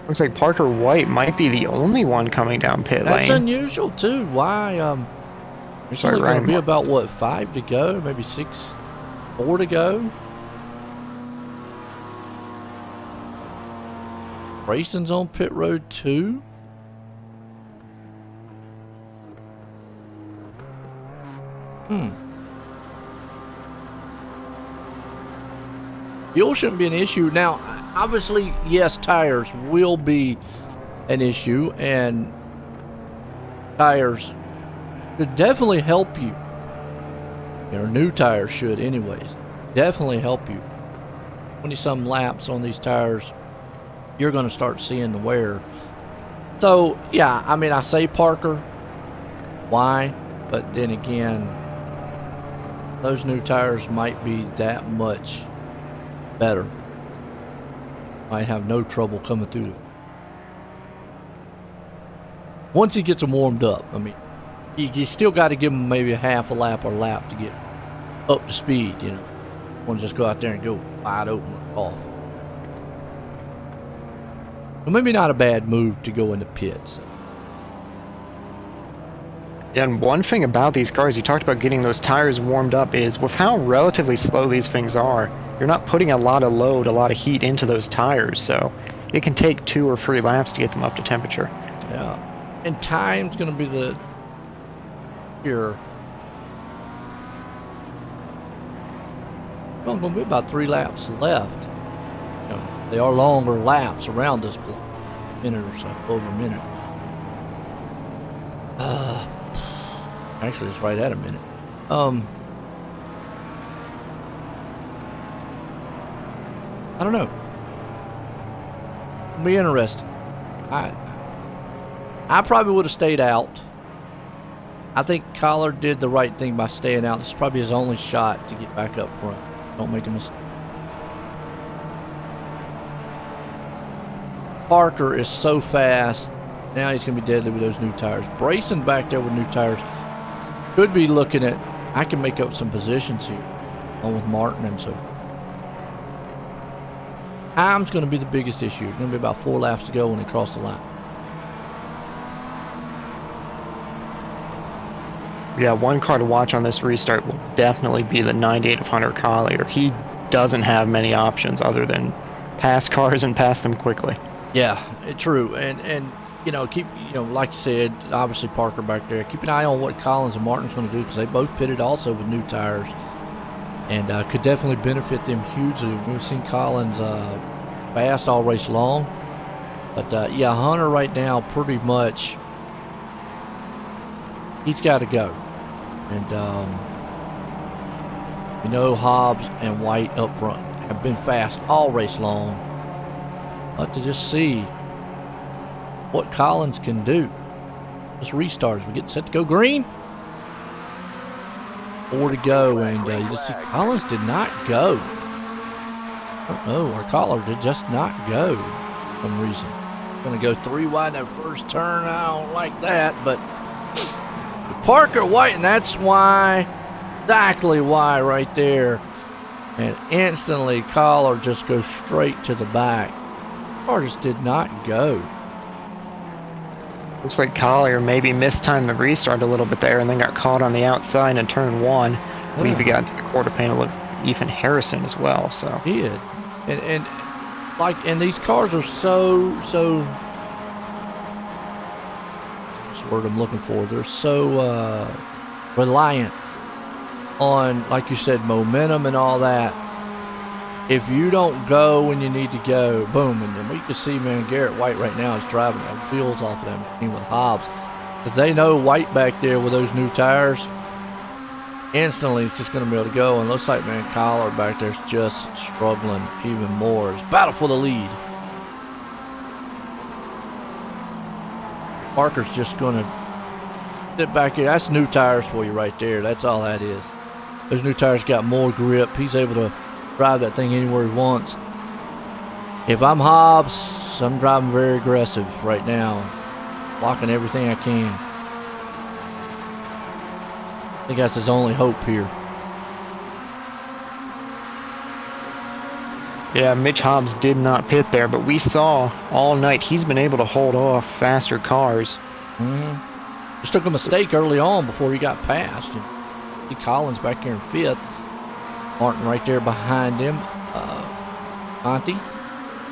F: Looks like Parker White might be the only one coming down pit lane.
B: That's unusual too. Why? There's only going to be about what, 5 to go, maybe 4 to go. Grayson's on pit road too. Fuel shouldn't be an issue. Now, obviously, yes, tires will be an issue, and tires could definitely help you. New tires should anyways. Definitely help you. 20-some laps on these tires, you're going to start seeing the wear. So, yeah, I mean, I say Parker. Why? But then again, those new tires might be that much better. Might have no trouble coming through them. Once he gets them warmed up, I mean, you still got to give him maybe a half a lap or a lap to get up to speed, Want to just go out there and go wide open off. Well, maybe not a bad move to go into pits.
F: Yeah, and one thing about these cars, you talked about getting those tires warmed up, is with how relatively slow these things are, you're not putting a lot of load, a lot of heat into those tires, so it can take 2 or 3 laps to get them up to temperature.
B: Yeah, and time's going to be the here. Well, going to be about 3 laps left. They are longer laps around this block, a minute or so, over a minute. Actually, it's right at a minute. I don't know. It'll be interesting. I probably would have stayed out. I think Collar did the right thing by staying out. This is probably his only shot to get back up front. Don't make a mistake. Parker is so fast. Now he's going to be deadly with those new tires. Brayson back there with new tires could be looking at, I can make up some positions here, along with Martin and so forth. Time's going to be the biggest issue. It's going to be about 4 laps to go when they cross the line.
F: Yeah, one car to watch on this restart will definitely be the 98 of Hunter Collier. He doesn't have many options other than pass cars and pass them quickly.
B: Yeah, true. And keep, like you said, obviously Parker back there. Keep an eye on what Collins and Martin's going to do, because they both pitted also with new tires, and could definitely benefit them hugely. We've seen Collins fast all race long, but yeah, Hunter right now pretty much he's got to go, and Hobbs and White up front have been fast all race long. But to just see what Collins can do. This restarts. We get set to go green. 4 to go, and you just see Collins did not go. I don't know, our Collar did just not go for some reason. Going to go 3 wide in that first turn. I don't like that, but Parker White, and that's why, exactly why right there. And instantly Collar just goes straight to the back. car just did not go.
F: Looks like Collier maybe mistimed the restart a little bit there and then got caught on the outside in turn 1. I believe he got into the quarter panel with Ethan Harrison as well. So
B: He did. And these cars are so what's the word I'm looking for? They're so reliant on, like you said, momentum and all that. If you don't go when you need to go, boom. And then we can see, man, Garrett White right now is driving the wheels off of that machine with Hobbs. Because they know White back there with those new tires, instantly it's just going to be able to go. And it looks like, man, Collar back there's just struggling even more. It's battle for the lead. Parker's just going to sit back here. That's new tires for you right there. That's all that is. Those new tires got more grip. He's able to drive that thing anywhere he wants. If I'm Hobbs, I'm driving very aggressive right now, blocking everything I can. I think that's his only hope here.
F: yeah, Mitch Hobbs did not pit there, but we saw all night he's been able to hold off faster cars.
B: Just took a mistake early on before he got passed. And see Collins back here in 5th. Martin right there behind him. Conti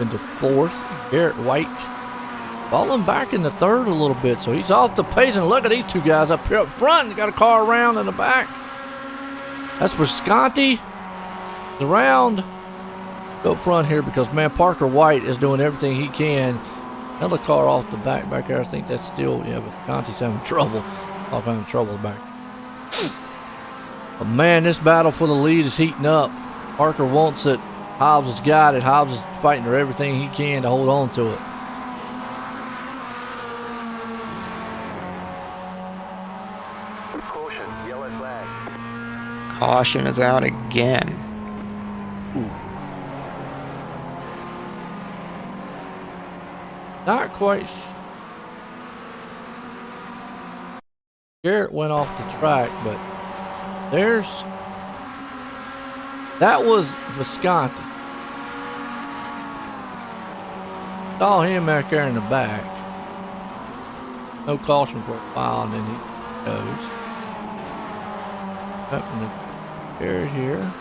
B: into 4th. Garrett White falling back in the 3rd a little bit, so he's off the pace. And look at these two guys up here up front. They got a car around in the back. That's for Sconti. Around. Go front here because, man, Parker White is doing everything he can. Another car off the back there. I think that's still, yeah, but Conti's having trouble. All kind of trouble back. But man, this battle for the lead is heating up. Parker wants it. Hobbs has got it. Hobbs is fighting for everything he can to hold on to it.
G: Caution, yellow flag.
F: Caution is out again.
B: Not quite. Garrett went off the track, but that was Visconti. Saw him back there in the back. No caution for a while, and then he goes. Up in the Garrett here.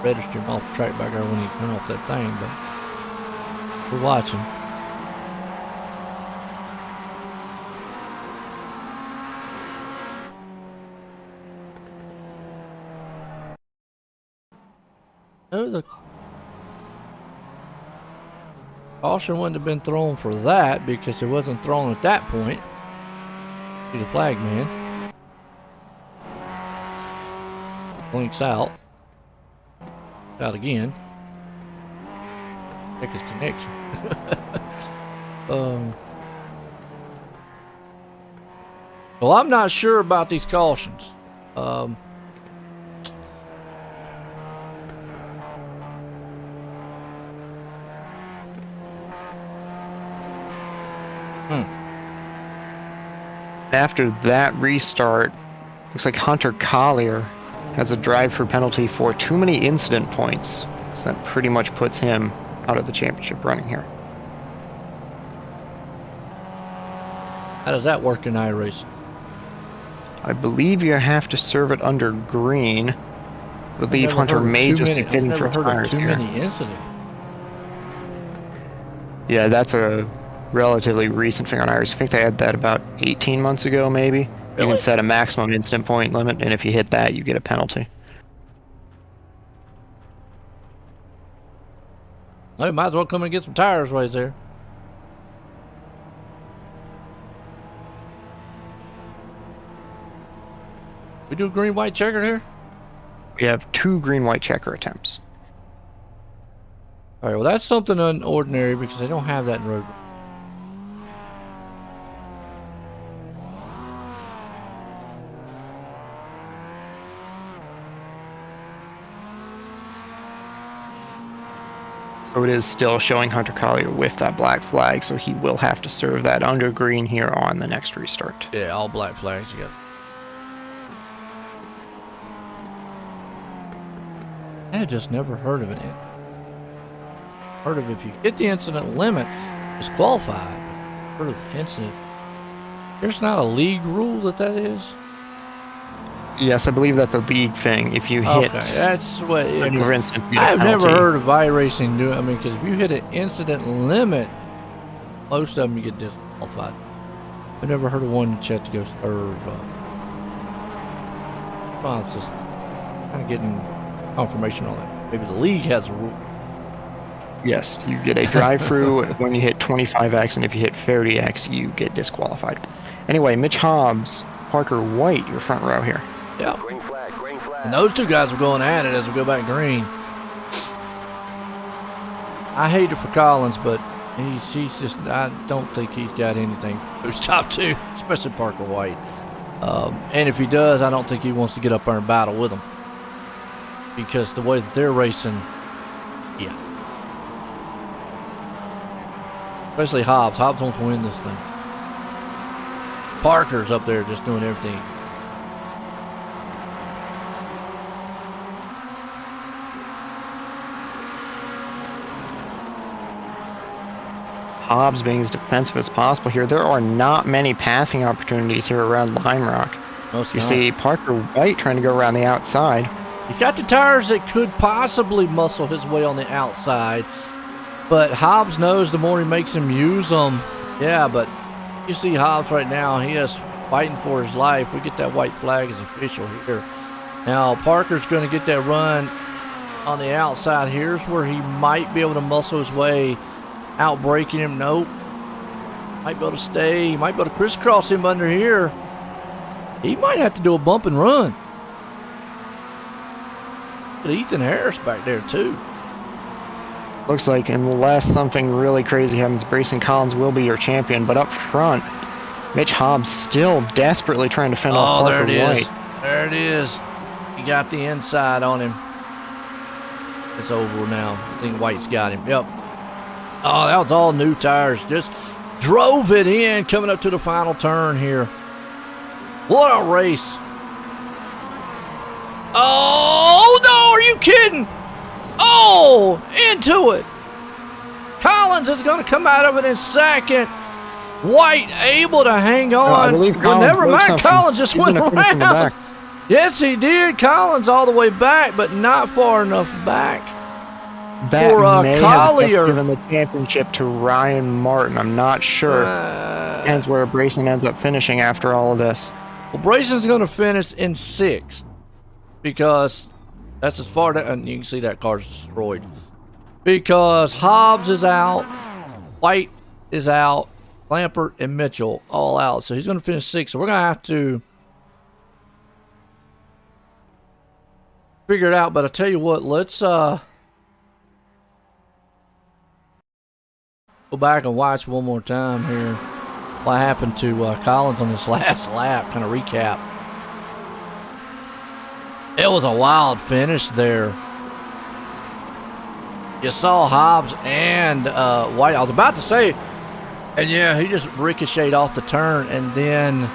B: Registered him off the track back there when he went off that thing, but we're watching. No, the caution wouldn't have been thrown for that because it wasn't thrown at that point. See the flag man. Blinks out. Out again. Check his connection. Well, I'm not sure about these cautions.
F: After that restart, looks like Hunter Collier has a drive-through penalty for too many incident points. So that pretty much puts him out of the championship running here.
B: How does that work in iRacing?
F: I believe you have to serve it under green. I believe Hunter may just be pitting for tires
B: too
F: here.
B: many incidents.
F: Yeah, that's a relatively recent thing on iRacing. I think they had that about 18 months ago, maybe. You
B: Really?
F: can set a maximum incident point limit, and if you hit that, you get a penalty.
B: Well, might as well come and get some tires while he's there. We do green-white checker here?
F: We have 2 green-white checker attempts.
B: All right, well, that's something unordinary because they don't have that in road.
F: So it is still showing Hunter Collier with that black flag, so he will have to serve that under green here on the next restart.
B: Yeah, all black flags. You got I have just never heard of it. Heard of if you hit the incident limit, disqualified. Heard of incident. There's not a league rule that is.
F: Yes, I believe that's a league thing. If you hit,
B: Okay, that's what. Yeah,
F: for instance, you get a
B: I've never
F: penalty.
B: heard of iRacing doing. I mean, because if you hit an incident limit, most of them you get disqualified. I've never heard of one that you have to go serve. Well, it's just kind of getting confirmation on that. Maybe the league has a rule.
F: Yes, you get a drive-through when you hit 25x, and if you hit 30x, you get disqualified. Anyway, Mitch Hobbs, Parker White, your front row here.
B: Yeah.
G: Green flag, green flag.
B: And those two guys are going at it as we go back green. I hate it for Collins, but he's just, I don't think he's got anything for those top two, especially Parker White. And if he does, I don't think he wants to get up there and battle with them. Because the way that they're racing, yeah. Especially Hobbs. Hobbs wants to win this thing. Parker's up there just doing everything.
F: Hobbs being as defensive as possible here. There are not many passing opportunities here around Lime Rock. You see Parker White trying to go around the outside.
B: He's got the tires that could possibly muscle his way on the outside, but Hobbs knows the more he makes him use them. Yeah, but you see Hobbs right now, he is fighting for his life. We get that white flag as official here. Now Parker's going to get that run on the outside. Here's where he might be able to muscle his way out, breaking him. Nope. Might be able to stay. He might be able to crisscross him under here. He might have to do a bump and run. But Ethan Harris back there too.
F: Looks like unless something really crazy happens, Brayson Collins will be your champion. But up front, Mitch Hobbs still desperately trying to fend off Parker White.
B: There it is. He got the inside on him. It's over now. I think White's got him. Yep. Oh, that was all new tires. Just drove it in coming up to the final turn here. What a race. Oh, no, are you kidding? Oh, into it. Collins is going to come out of it in second. White able to hang on.
F: I believe
B: Well,
F: Collins
B: never
F: broke
B: mind.
F: something.
B: Collins just
F: He's
B: went
F: gonna finish in the
B: around.
F: back.
B: Yes, he did. Collins all the way back, but not far enough back.
F: That
B: For,
F: may have
B: Collier.
F: just given the championship to Ryan Martin. I'm not sure. Depends where Brayson ends up finishing after all of this.
B: Well, Brayson's going to finish in sixth because that's as far that, and you can see that car's destroyed. Because Hobbs is out, White is out, Lampert and Mitchell all out. So he's going to finish sixth. So we're going to have to figure it out. But I tell you what, let's go back and watch one more time here what happened to Collins on this last lap, kind of recap. It was a wild finish there. You saw Hobbs and White. I was about to say, and yeah, he just ricocheted off the turn, and then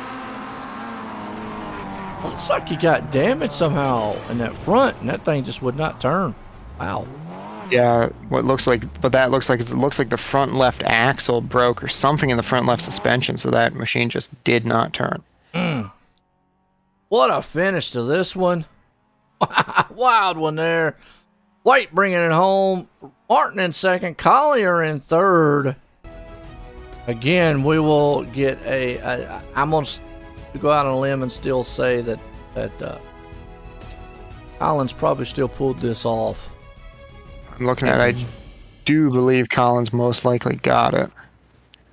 B: looks like he got damaged somehow in that front, and that thing just would not turn. Wow.
F: Yeah, it looks like the front left axle broke or something in the front left suspension, so that machine just did not turn.
B: What a finish to this one. Wild one there. White bringing it home. Martin in second. Collier in third. Again, we will get I'm going to go out on a limb and still say that Collins probably still pulled this off.
F: I'm looking at it. I do believe Collins most likely got it.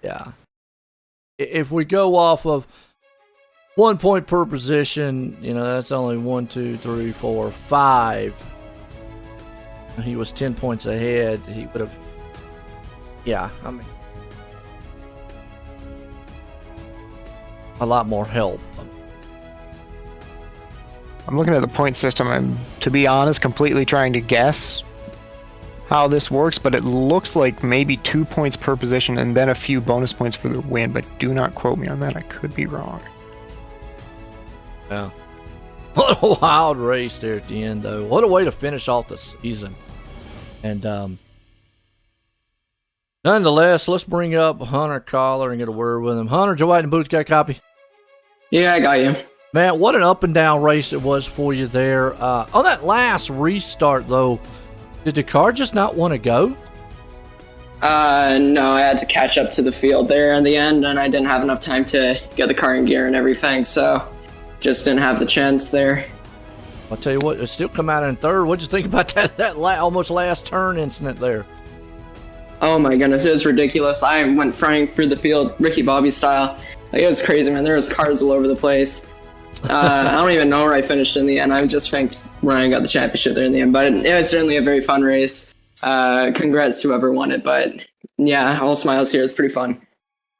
B: Yeah. If we go off of 1 point per position, that's only 1, 2, 3, 4, 5. He was 10 points ahead. He would have, a lot more help.
F: I'm looking at the point system. I'm, to be honest, completely trying to guess how this works, but it looks like maybe 2 points per position and then a few bonus points for the win, but do not quote me on that. I could be wrong.
B: Yeah. What a wild race there at the end, though. What a way to finish off the season. And nonetheless, let's bring up Hunter Collar and get a word with him. Hunter, Joe White and Boots, got a copy?
E: Yeah, I got you.
B: Man, what an up and down race it was for you there. On that last restart, though, did the car just not want to go?
E: No, I had to catch up to the field there in the end, and I didn't have enough time to get the car in gear and everything, so just didn't have the chance there.
B: I'll tell you what, it still come out in third. What'd you think about that almost last turn incident there?
E: Oh my goodness, it was ridiculous. I went flying through the field, Ricky Bobby style. Like, it was crazy, man. There was cars all over the place. I don't even know where I finished in the end. I just think Ryan got the championship there in the end, but it was certainly a very fun race. Congrats to whoever won it, but yeah, all smiles here. It's pretty fun.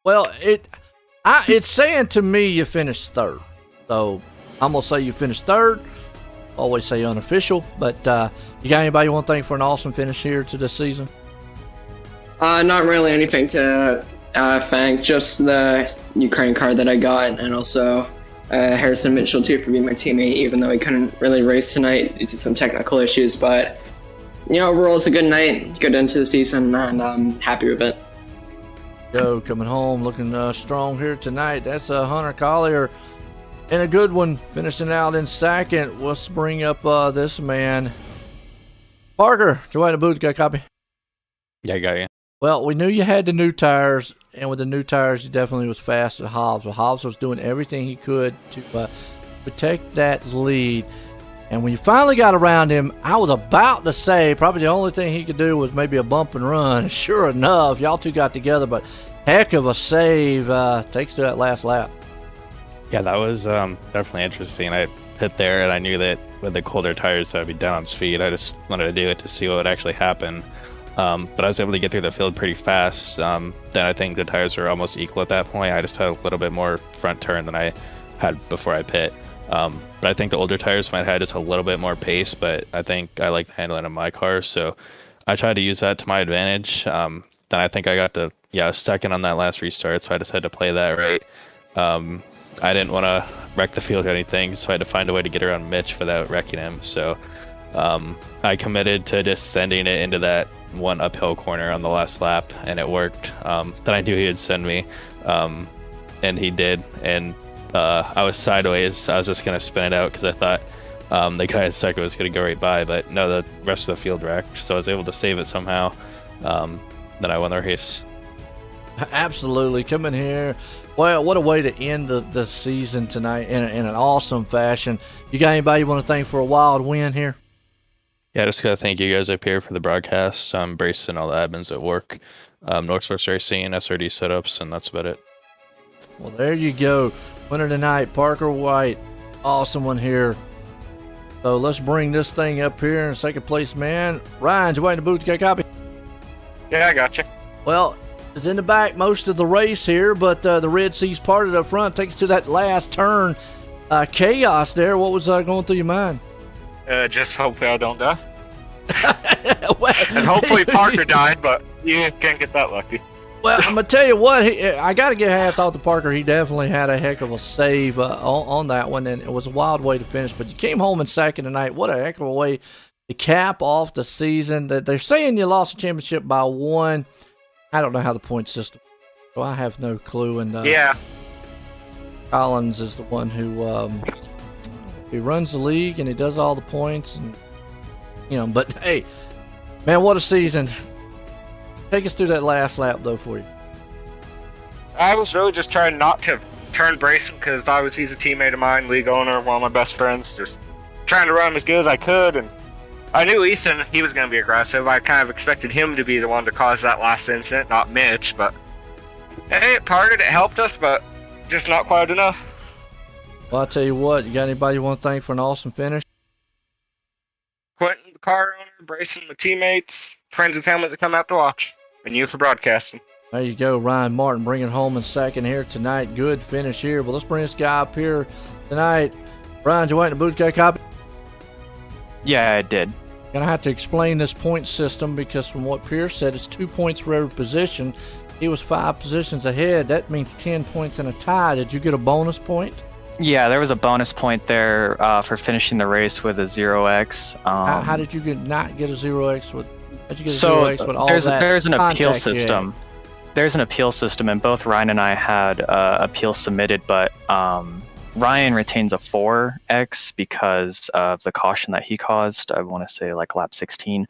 B: Well, it's saying to me you finished third, so I'm gonna say you finished third. Always say unofficial, but you got anybody you want to thank for an awesome finish here to this season?
E: Not really anything to thank, just the Ukraine car that I got, and also Harrison Mitchell too for being my teammate, even though he couldn't really race tonight due to some technical issues. But overall, it's a good night, good end to the season, and I'm happy with it.
B: Joe coming home looking strong here tonight. That's Hunter Collier. And a good one, finishing out in second. Let's bring up this man. Parker, Joanna Booth, got a copy?
H: Yeah, I got you.
B: Well, we knew you had the new tires, and with the new tires, you definitely was fast at Hobbs. But Hobbs was doing everything he could to protect that lead. And when you finally got around him, I was about to say probably the only thing he could do was maybe a bump and run. Sure enough, y'all two got together, but heck of a save takes to that last lap.
H: Yeah, that was definitely interesting. I hit there, and I knew that with the colder tires, I'd be down on speed. I just wanted to do it to see what would actually happen. But I was able to get through the field pretty fast. Then I think the tires were almost equal at that point. I just had a little bit more front turn than I had before I pit. But I think the older tires might have had just a little bit more pace, but I think I like the handling of my car, so I tried to use that to my advantage. Then I think I got second on that last restart, so I just had to play that right. I didn't want to wreck the field or anything, so I had to find a way to get around Mitch without wrecking him. So I committed to just sending it into that one uphill corner on the last lap, and it worked. Then I knew he would send me, and he did. And I was sideways. I was just going to spin it out because I thought the guy at second was going to go right by, but no, the rest of the field wrecked, so I was able to save it somehow. Then I won the race.
B: Absolutely. Coming here. Well, what a way to end the season tonight in an awesome fashion. You got anybody you want to thank for a wild win here?
H: Yeah, I just got to thank you guys up here for the broadcast, Brace and all the admins at work, North Source Racing, SRD setups, and that's about it.
B: Well, there you go. Winner tonight, Parker White. Awesome one here. So let's bring this thing up here in second place, man. Ryan, you waiting to boot? You got a copy?
C: Yeah, I got you.
B: Well, it's in the back most of the race here, but the Red Sea's parted up front. Takes to that last turn. Chaos there. What was going through your mind?
C: Just hopefully I don't die.
B: Well,
C: And hopefully Parker died, but you can't get that lucky.
B: Well, I'm going to tell you what, I got to get hats off to Parker. He definitely had a heck of a save on that one, and it was a wild way to finish. But you came home in second tonight. What a heck of a way to cap off the season. They're saying you lost the championship by one. I don't know how the point system, so I have no clue. And
C: Yeah.
B: Collins is the one who he runs the league and he does all the points, and But hey, man, what a season! Take us through that last lap though for you.
C: I was really just trying not to turn Brayson because he's a teammate of mine, league owner, one of my best friends. Just trying to run as good as I could, and I knew Ethan, he was going to be aggressive. I kind of expected him to be the one to cause that last incident, not Mitch, but hey, it parted, it helped us, but just not quite enough.
B: Well, I'll tell you what, you got anybody you want to thank for an awesome finish?
C: Quentin, the car owner, Brayson, my teammates, friends and family that come out to watch, and you for broadcasting.
B: There you go, Ryan Martin bringing home in second here tonight. Good finish here. But let's bring this guy up here tonight. Ryan, you waiting to boot? Got a copy?
D: Yeah, I did.
B: Gonna have to explain this point system because from what Pierce said, it's 2 points for every position. He was 5 positions ahead. That means 10 points in a tie. Did you get a bonus point?
D: Yeah, there was a bonus point there for finishing the race with a 0x.
B: How did you not get a 0x with? How'd you get a
D: So
B: 0x with all
D: there's
B: that
D: an appeal
B: contact you had?
D: system. There's an appeal system, and both Ryan and I had appeals submitted, but Ryan retains a 4x because of the caution that he caused. I want to say like lap 16.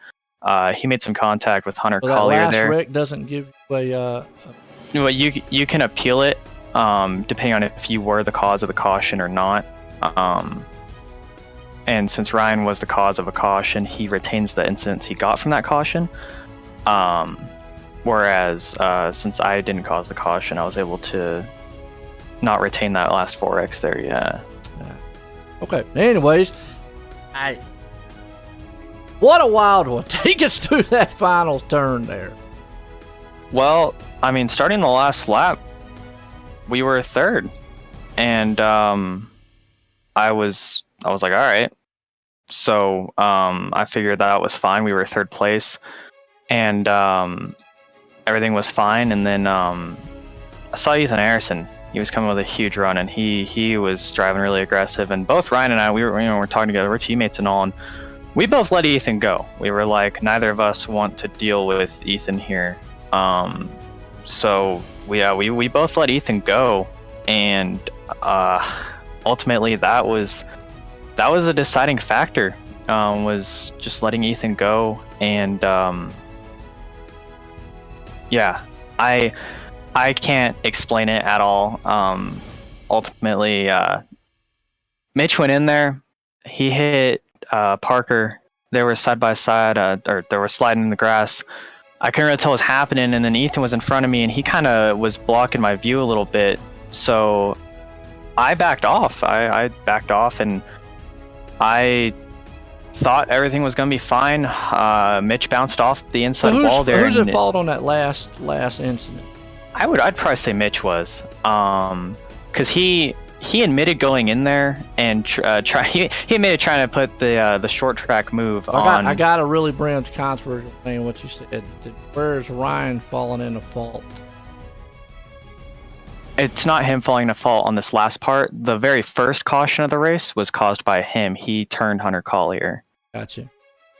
D: He made some contact with Hunter
B: So that
D: Collier
B: last
D: there.
B: wreck doesn't give you a.
D: Well, you can appeal it depending on if you were the cause of the caution or not. And since Ryan was the cause of a caution, he retains the incidents he got from that caution. Whereas since I didn't cause the caution, I was able to not retain that last 4x there. Yeah.
B: Okay. Anyways, what a wild one. Take us through that final turn there.
D: Well, I mean, starting the last lap, we were third, and I was like, all right. So I figured that was fine. We were third place, and everything was fine. And then I saw Ethan Harrison. He was coming with a huge run, and he was driving really aggressive. And both Ryan and I, we're talking together. We're teammates and all, and we both let Ethan go. We were like, neither of us want to deal with Ethan here. So we both let Ethan go, and ultimately that was a deciding factor. Was just letting Ethan go, and yeah, I can't explain it at all. Ultimately, Mitch went in there. He hit Parker. They were side by side, or they were sliding in the grass. I couldn't really tell what was happening, and then Ethan was in front of me, and he kind of was blocking my view a little bit. So I backed off. I backed off, and I thought everything was going to be fine. Mitch bounced off the inside wall there.
B: Who's at fault on that last incident?
D: I'd probably say Mitch was, because he admitted going in there and he admitted trying to put the short track move on.
B: I got a really brand controversial thing. What you said. Where's Ryan falling into fault?
D: It's not him falling into fault on this last part. The very first caution of the race was caused by him. He turned Hunter Collier.
B: Gotcha.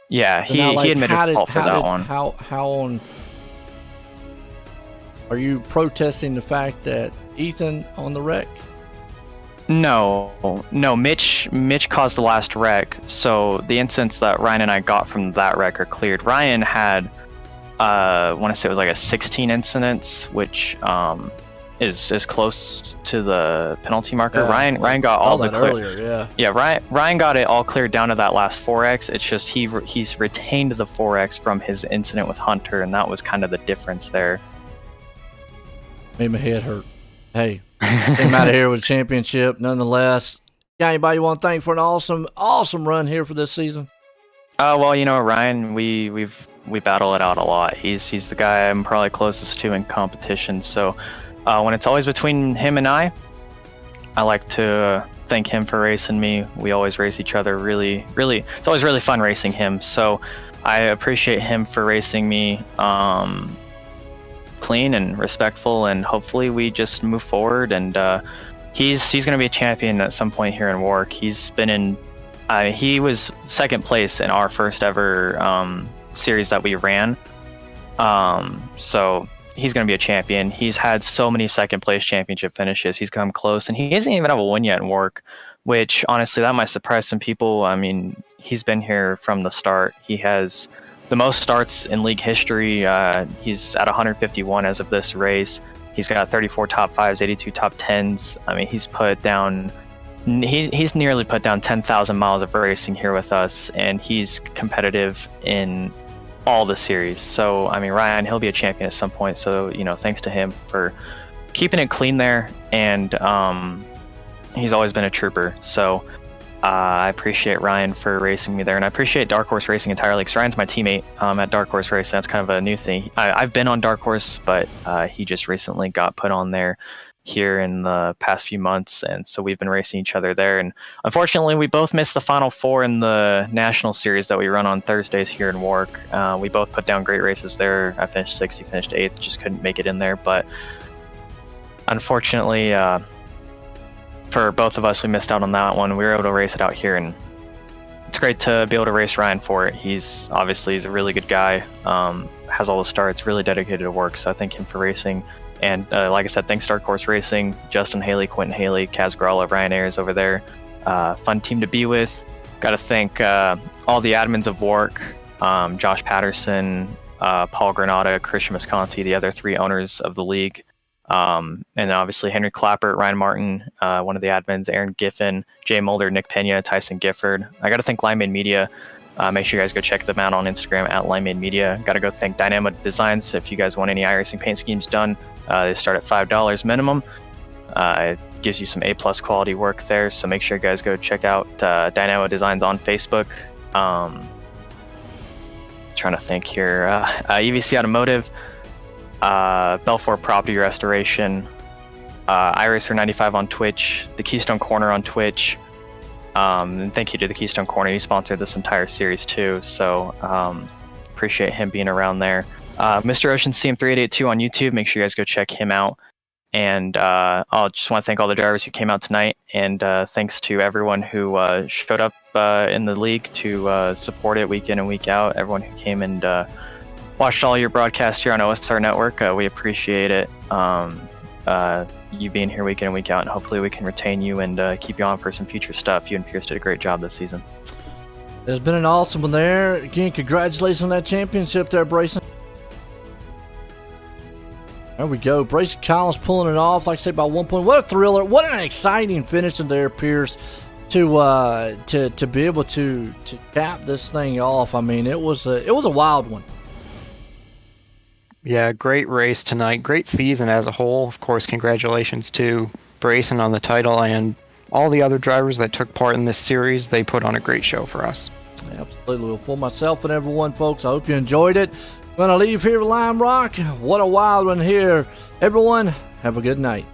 D: Yeah, he admitted fault for that one.
B: How on? Are you protesting the fact that Ethan on the wreck?
D: No. Mitch caused the last wreck, so the incidents that Ryan and I got from that wreck are cleared. Ryan had, I want to say it was like a 16 incidents, which is close to the penalty marker.
B: Yeah,
D: Ryan got all the clear.
B: Earlier,
D: Yeah, Ryan got it all cleared down to that last 4x. It's just he's retained the 4x from his incident with Hunter, and that was kind of the difference there.
B: Made my head hurt. Hey, came out of here with a championship nonetheless. Got anybody you want to thank for an awesome run here for this season?
D: Well, Ryan, we battle it out a lot. He's the guy I'm probably closest to in competition. So when it's always between him and I like to thank him for racing me. We always race each other really. It's always really fun racing him. So I appreciate him for racing me clean and respectful, and hopefully we just move forward. And he's going to be a champion at some point here in WORC. He's been in he was second place in our first ever series that we ran, so he's going to be a champion. He's had so many second place championship finishes. He's come close, and he doesn't even have a win yet in WORC, which honestly that might surprise some people. I mean, he's been here from the start. He has the most starts in league history. He's at 151 as of this race. He's got 34 top 5s, 82 top 10s. I mean, he's nearly put down 10,000 miles of racing here with us, and he's competitive in all the series. So, I mean, Ryan, he'll be a champion at some point. So, thanks to him for keeping it clean there, and he's always been a trooper. So, I appreciate Ryan for racing me there, and I appreciate Dark Horse Racing entirely, because Ryan's my teammate at Dark Horse Racing. That's kind of a new thing. I've been on Dark Horse, but he just recently got put on there here in the past few months, and so we've been racing each other there. And unfortunately, we both missed the Final Four in the National Series that we run on Thursdays here in WORC. We both put down great races there. I finished 6th, he finished 8th, just couldn't make it in there. But unfortunately, for both of us, we missed out on that one. We were able to race it out here, and it's great to be able to race Ryan for it. He's a really good guy, has all the starts, really dedicated to work, so I thank him for racing. And like I said, thanks Dark Horse Racing, Justin Haley, Quentin Haley, Kaz Gralla, Ryan Ayers over there. Fun team to be with. Got to thank all the admins of WORC, Josh Patterson, Paul Granata, Christian Visconti, the other 3 owners of the league. And obviously Henry Clappert, Ryan Martin, one of the admins, Aaron Giffen, Jay Mulder, Nick Pena, Tyson Gifford. I got to thank Limeade Media. Make sure you guys go check them out on Instagram at Limeade Media. Got to go thank Dynamo Designs. If you guys want any iRacing paint schemes done, they start at $5 minimum. It gives you some A+ quality work there, so make sure you guys go check out Dynamo Designs on Facebook. Trying to think here. EVC Automotive, Belfort Property Restoration, iRacer95 on Twitch, the Keystone Corner on Twitch. And thank you to the Keystone Corner. He sponsored this entire series too, so appreciate him being around there. Mr. Ocean CM3882 on YouTube. Make sure you guys go check him out. And I just want to thank all the drivers who came out tonight, and thanks to everyone who showed up in the league to support it week in and week out. Everyone who came and watched all your broadcasts here on OSR Network, we appreciate it. You being here week in and week out, and hopefully we can retain you and keep you on for some future stuff. You and Pierce did a great job this season.
B: It's been an awesome one there. Again, congratulations on that championship there, Brayson. There we go. Brayson Collins pulling it off, like I said, by 1 point. What a thriller. What an exciting finish in there, Pierce, to be able to cap this thing off. I mean, it was a wild one.
F: Yeah, great race tonight. Great season as a whole. Of course, congratulations to Brayson on the title and all the other drivers that took part in this series. They put on a great show for us.
B: Absolutely. Well, for myself and everyone, folks, I hope you enjoyed it. Going to leave here with Lime Rock. What a wild one here. Everyone, have a good night.